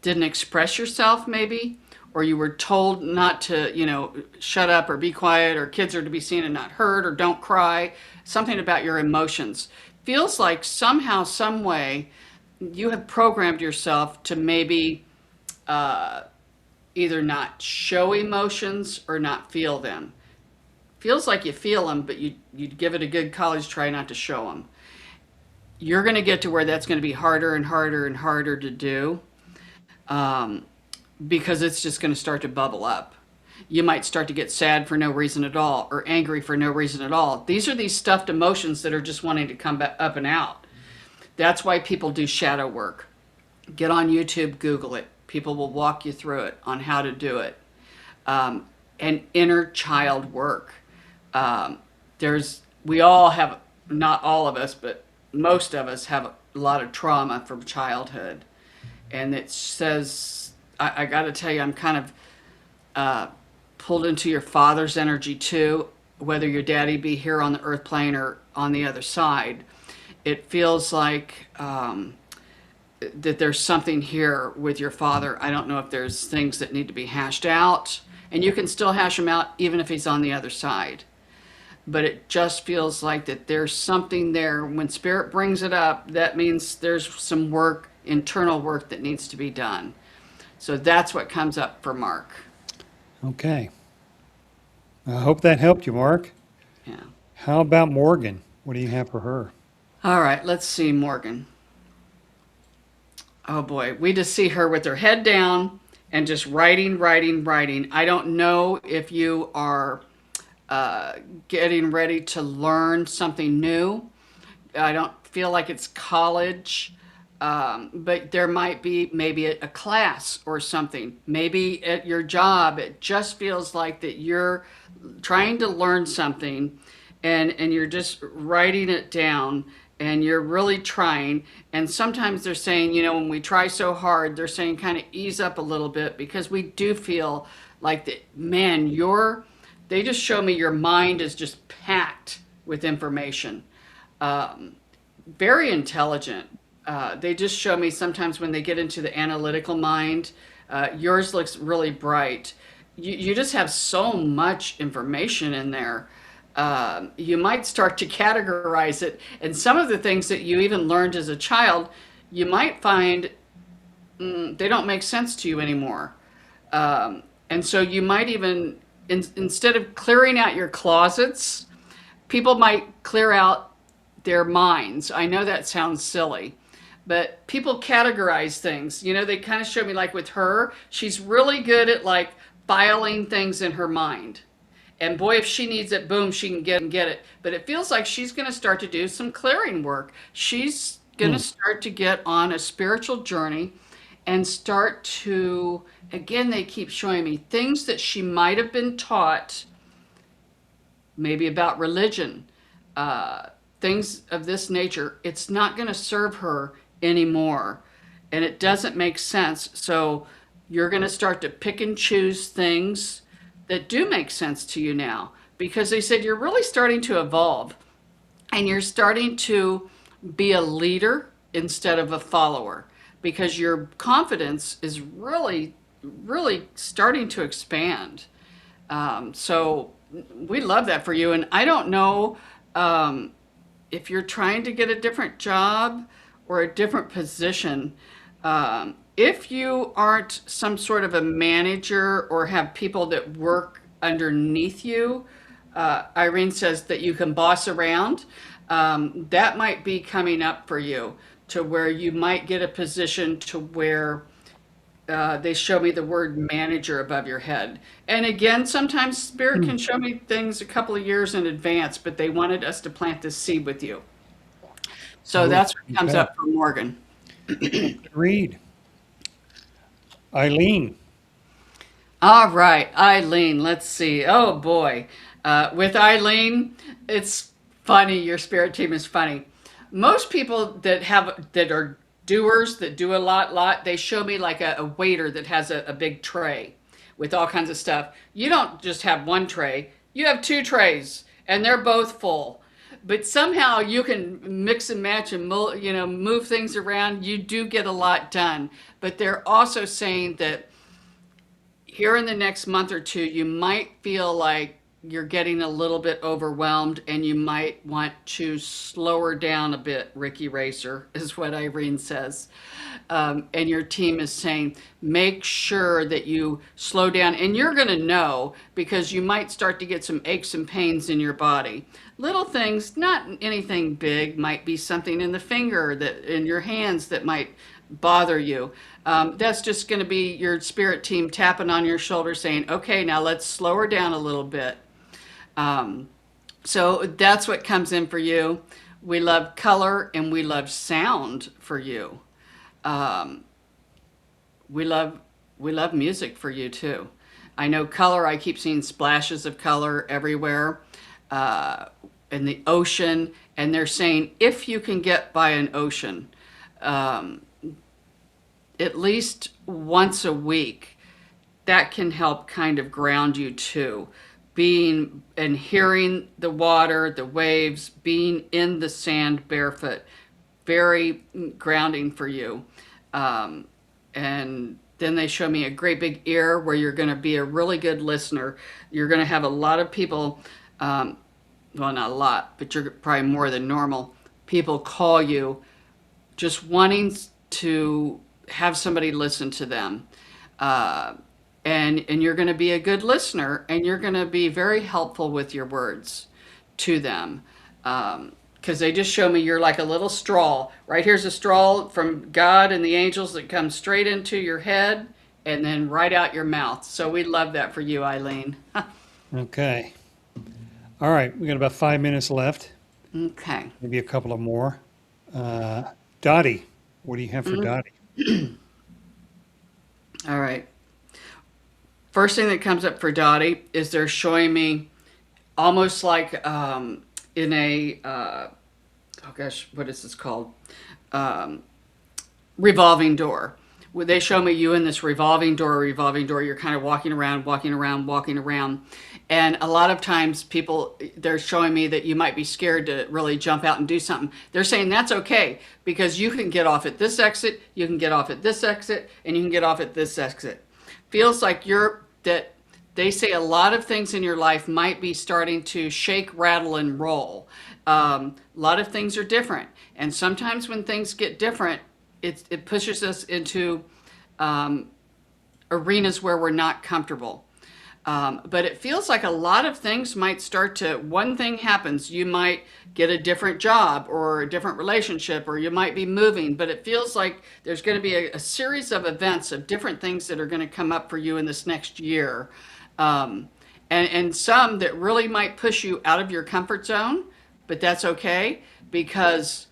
Speaker 2: didn't express yourself maybe, or you were told not to, shut up or be quiet, or kids are to be seen and not heard, or don't cry, something about your emotions. Feels like somehow, some way, you have programmed yourself to maybe either not show emotions or not feel them. Feels like you feel them, but you'd give it a good college try not to show them. You're going to get to where that's going to be harder and harder and harder to do, um, because it's just going to start to bubble up. You might start to get sad for no reason at all, or angry for no reason at all. These are these stuffed emotions that are just wanting to come back up and out. That's why people do shadow work. Get on YouTube, Google it. People will walk you through it on how to do it. And inner child work. We all have, not all of us, but most of us have a lot of trauma from childhood. And it says, I got to tell you, I'm kind of pulled into your father's energy too, whether your daddy be here on the earth plane or on the other side. It feels like that there's something here with your father. I don't know if there's things that need to be hashed out, and you can still hash them out even if he's on the other side. But it just feels like that there's something there. When spirit brings it up, that means there's some work, internal work, that needs to be done. So that's what comes up for Mark.
Speaker 1: Okay. I hope that helped you, Mark.
Speaker 2: Yeah.
Speaker 1: How about Morgan? What do you have for her?
Speaker 2: All right, let's see, Morgan. Oh boy, we just see her with her head down and just writing, writing, writing. I don't know if you are getting ready to learn something new. I don't feel like it's college, but there might be maybe a class or something. Maybe at your job, it just feels like that you're trying to learn something, and you're just writing it down and you're really trying. And sometimes they're saying, when we try so hard, they're saying kind of ease up a little bit because we do feel like that, man, they just show me your mind is just packed with information. Um, Very intelligent. They just show me sometimes when they get into the analytical mind, yours looks really bright. You just have so much information in there. You might start to categorize it, and some of the things that you even learned as a child, you might find they don't make sense to you anymore. And so you might even, instead of clearing out your closets, people might clear out their minds. I know that sounds silly, but people categorize things. They kind of show me like with her, she's really good at like filing things in her mind. And boy, if she needs it, boom, she can get it. But it feels like she's going to start to do some clearing work. She's going to
Speaker 1: Hmm.
Speaker 2: start to get on a spiritual journey and start to, again, they keep showing me things that she might have been taught, maybe about religion, uh, things of this nature. It's not going to serve her anymore. And it doesn't make sense. So you're going to start to pick and choose things that do make sense to you now because they said you're really starting to evolve and you're starting to be a leader instead of a follower because your confidence is really, really starting to expand. So we love that for you. And I don't know um, if you're trying to get a different job or a different position. If you aren't some sort of a manager or have people that work underneath you, Irene says that you can boss around. That might be coming up for you to where you might get a position to where they show me the word manager above your head. And again, sometimes spirit
Speaker 1: Hmm.
Speaker 2: can show me things a couple of years in advance, but they wanted us to plant this seed with you. So
Speaker 1: Oh,
Speaker 2: that's what comes
Speaker 1: okay.
Speaker 2: up for Morgan.
Speaker 1: Good read. Eileen.
Speaker 2: All right, Eileen, let's see. Oh boy. With Eileen, it's funny. Your spirit team is funny. Most people that are doers that do a lot, they show me like a waiter that has a big tray with all kinds of stuff. You don't just have one tray, you have two trays, and they're both full. But somehow you can mix and match and move things around. You do get a lot done. But they're also saying that here in the next month or two, you might feel like you're getting a little bit overwhelmed and you might want to slow her down a bit, Ricky Racer, is what Irene says. And your team is saying, make sure that you slow down. And you're going to know because you might start to get some aches and pains in your body. Little things, not anything big, might be something in the finger that in your hands that might bother you. That's just going to be your spirit team tapping on your shoulder saying, okay, now let's slow her down a little bit. Um, so that's what comes in for you. We love color and we love sound for you. Um, we love we love music for you too. I know color. I keep seeing splashes of color everywhere uh, in the ocean, and they're saying if you can get by an ocean, um, at least once a week, that can help kind of ground you too. Being and hearing the water, the waves, being in the sand barefoot, very grounding for you. Um, and then they show me a great big ear where you're going to be a really good listener. You're going to have a lot of people, um, well, not a lot, but you're probably more than normal. People call you just wanting to have somebody listen to them. Uh, and you're going to be a good listener and you're going to be very helpful with your words to them. Because they just show me you're like a little straw. Right here's a straw from God and the angels that comes straight into your head and then right out your mouth. So we love that for you, Eileen.
Speaker 1: Okay. All right. We got about 5 minutes left.
Speaker 2: Okay.
Speaker 1: Maybe a couple of more. Uh, Dottie. What do you have for
Speaker 2: Mm,
Speaker 1: Dottie?
Speaker 2: all right. First thing that comes up for Dottie is they're showing me almost like in a oh gosh, what is this called? Um, Revolving door. Where they show me you in this revolving door. You're kind of walking around, walking around, walking around. And a lot of times people, they're showing me that you might be scared to really jump out and do something. They're saying that's okay because you can get off at this exit, you can get off at this exit, and you can get off at this exit. Feels like that they say a lot of things in your life might be starting to shake, rattle, and roll. A lot of things are different. And sometimes when things get different, it pushes us into arenas where we're not comfortable. But it feels like a lot of things might start to, one thing happens, you might get a different job or a different relationship, or you might be moving, but it feels like there's going to be a series of events of different things that are going to come up for you in this next year. And some that really might push you out of your comfort zone, but that's okay because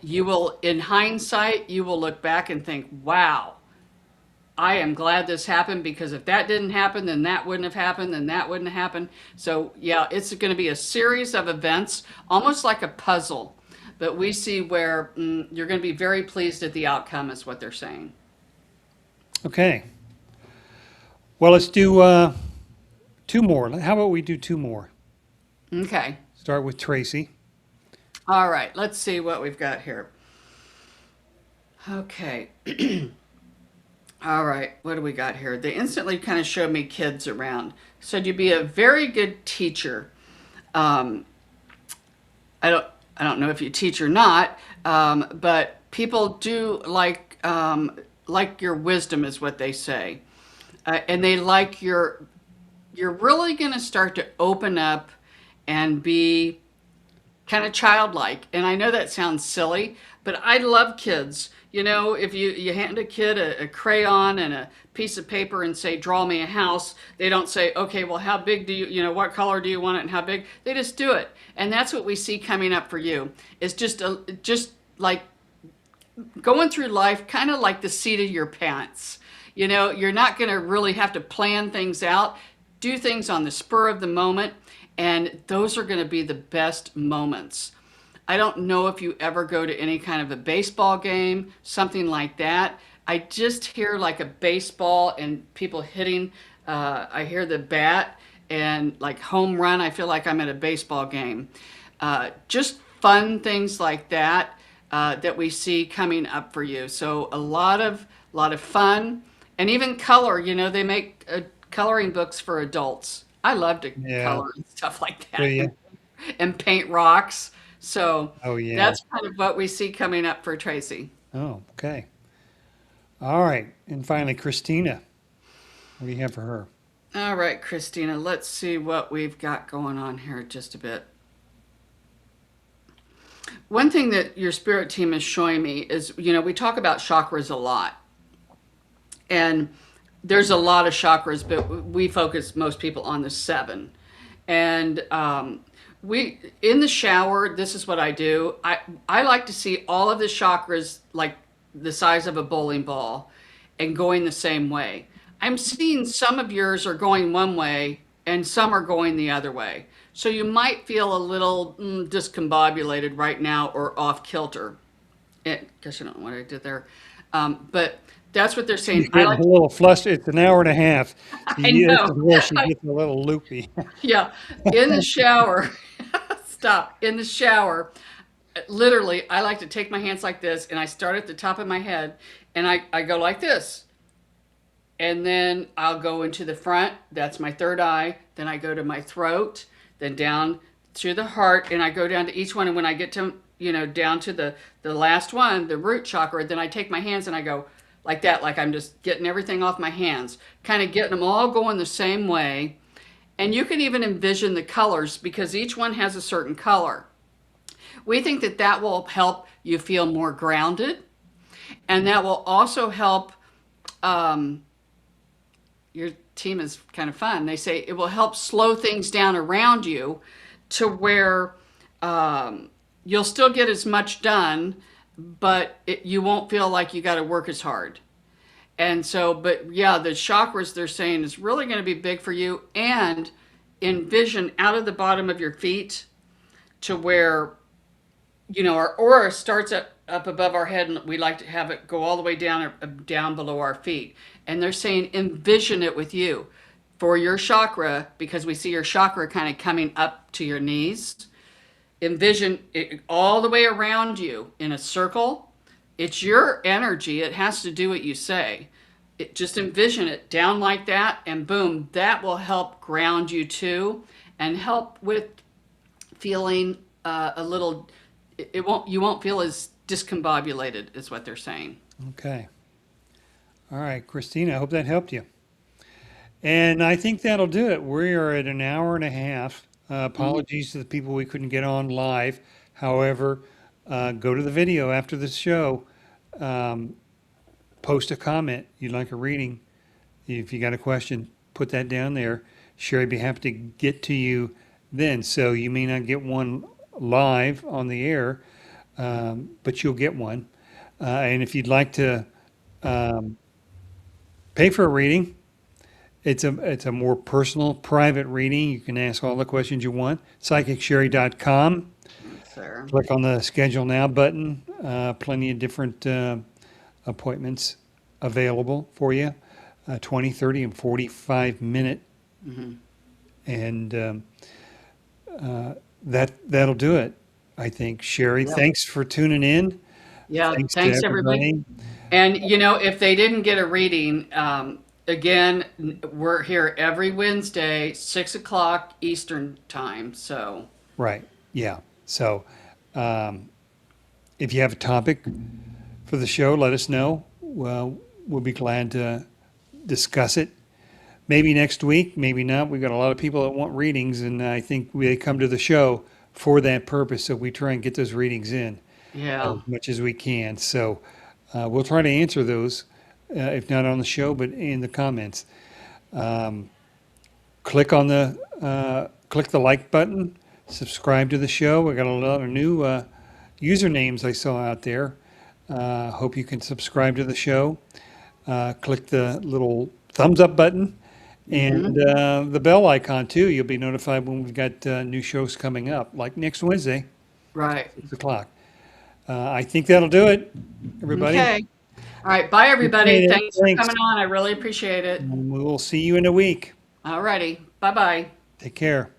Speaker 2: you will, in hindsight, you will look back and think, wow, I am glad this happened because if that didn't happen, then that wouldn't have happened, then that wouldn't have happened. So, yeah, it's going to be a series of events, almost like a puzzle. But we see where you're going to be very pleased at the outcome, is what they're saying.
Speaker 1: Okay. Well, let's do two more. How about we do two more?
Speaker 2: Okay.
Speaker 1: Start with Tracy.
Speaker 2: All right. Let's see what we've got here. Okay. All right, what do we got here? They instantly kind of showed me kids around. Said you'd be a very good teacher. Um, I don't know if you teach or not, but people do like your wisdom is what they say, and they like you're really going to start to open up and be kind of childlike. And I know that sounds silly, but I love kids. You know, if you hand a kid a crayon and a piece of paper and say, draw me a house, they don't say, okay, well, how big do you know, what color do you want it and how big? They just do it. And that's what we see coming up for you. It's just like going through life kind of like the seat of your pants. You know, you're not going to really have to plan things out, do things on the spur of the moment, and those are going to be the best moments. I don't know if you ever go to any kind of a baseball game, something like that. I just hear like a baseball and people hitting. I hear the bat and like home run. I feel like I'm at a baseball game. Just fun things like that that we see coming up for you. So a lot of fun and even color. You know, they make coloring books for adults. I love to
Speaker 1: Yeah.
Speaker 2: color and stuff like
Speaker 1: Do
Speaker 2: that
Speaker 1: you?
Speaker 2: and paint rocks. So
Speaker 1: Oh, yeah.
Speaker 2: that's kind of what we see coming up for Tracy.
Speaker 1: Oh, okay. All right. And finally, Christina. What do you have for her?
Speaker 2: All right, Christina, let's see what we've got going on here just a bit. One thing that your spirit team is showing me is, you know, we talk about chakras a lot. And there's a lot of chakras, but we focus most people on the seven. And we in the shower, this is what I do. I like to see all of the chakras like the size of a bowling ball and going the same way. I'm seeing some of yours are going one way and some are going the other way. So you might feel a little discombobulated right now or off kilter. Guess I don't know what I did there. But that's what they're
Speaker 1: She's
Speaker 2: saying. I
Speaker 1: getting
Speaker 2: like
Speaker 1: a little flustered. It's an hour and a half.
Speaker 2: I
Speaker 1: This
Speaker 2: know.
Speaker 1: is where she gets a little loopy.
Speaker 2: Yeah, in the shower. Stop. In the shower, literally, I like to take my hands like this and I start at the top of my head and I go like this. And then I'll go into the front. That's my third eye. Then I go to my throat, then down to the heart, and I go down to each one. And when I get to, you know, down to the last one, the root chakra, then I take my hands and I go like that, like I'm just getting everything off my hands, kind of getting them all going the same way. And you can even envision the colors because each one has a certain color. We think that that will help you feel more grounded, and that will also help. Your team is kind of fun. They say it will help slow things down around you to where you'll still get as much done, but you won't feel like you got to work as hard. And so, but yeah, the chakras they're saying is really going to be big for you. And envision out of the bottom of your feet to where, our aura starts up above our head, and we like to have it go all the way down below our feet. And they're saying envision it with you for your chakra, because we see your chakra kind of coming up to your knees. Envision it all the way around you in a circle. It's your energy. It has to do what you say. Just envision it down like that, and boom, that will help ground you too, and help with feeling a little. You won't feel as discombobulated, is what they're saying.
Speaker 1: Okay. All right, Christina, I hope that helped you. And I think that'll do it. We are at an hour and a half.
Speaker 2: Mhm.
Speaker 1: Apologies to the people we couldn't get on live. However, go to the video after the show. Um, Post a comment. You'd like a reading. If you got a question, put that down there. Sherry, be happy to get to you then. So you may not get one live on the air, but you'll get one. And if you'd like to um, pay for a reading, it's a more personal, private reading. You can ask all the questions you want. PsychicShari.com.
Speaker 2: So,
Speaker 1: Click on the Schedule Now button. Plenty of different appointments available for you. 20, 30, and 45-minute.
Speaker 2: mhm.
Speaker 1: And that'll do it, I think. Sherry,
Speaker 2: Yeah.
Speaker 1: thanks for tuning in.
Speaker 2: Yeah.
Speaker 1: Thanks to
Speaker 2: Thanks, everybody.
Speaker 1: everybody.
Speaker 2: And if they didn't get a reading, again, we're here every Wednesday, 6 o'clock Eastern time. So,
Speaker 1: Right. Yeah. So um, if you have a topic for the show, let us know. Well, we'll be glad to discuss it. Maybe next week, maybe not. We've got a lot of people that want readings, and I think they come to the show for that purpose. So we try and get those readings in as
Speaker 2: yeah.
Speaker 1: much as we can. So we'll try to answer those, if not on the show, but in the comments. Um, click the like button, subscribe to the show. We got a lot of new usernames I saw out there. Hope you can subscribe to the show. Click the little thumbs up button and
Speaker 2: Hmm.
Speaker 1: the bell icon too. You'll be notified when we've got new shows coming up, like next Wednesday,
Speaker 2: Right.
Speaker 1: 6 o'clock. I think that'll do it, everybody.
Speaker 2: Okay. All right. Bye, everybody.
Speaker 1: Appreciate it.
Speaker 2: Thanks for
Speaker 1: Thanks.
Speaker 2: coming on. I really appreciate it.
Speaker 1: And we will see you in a week.
Speaker 2: All righty. Bye bye.
Speaker 1: Take care.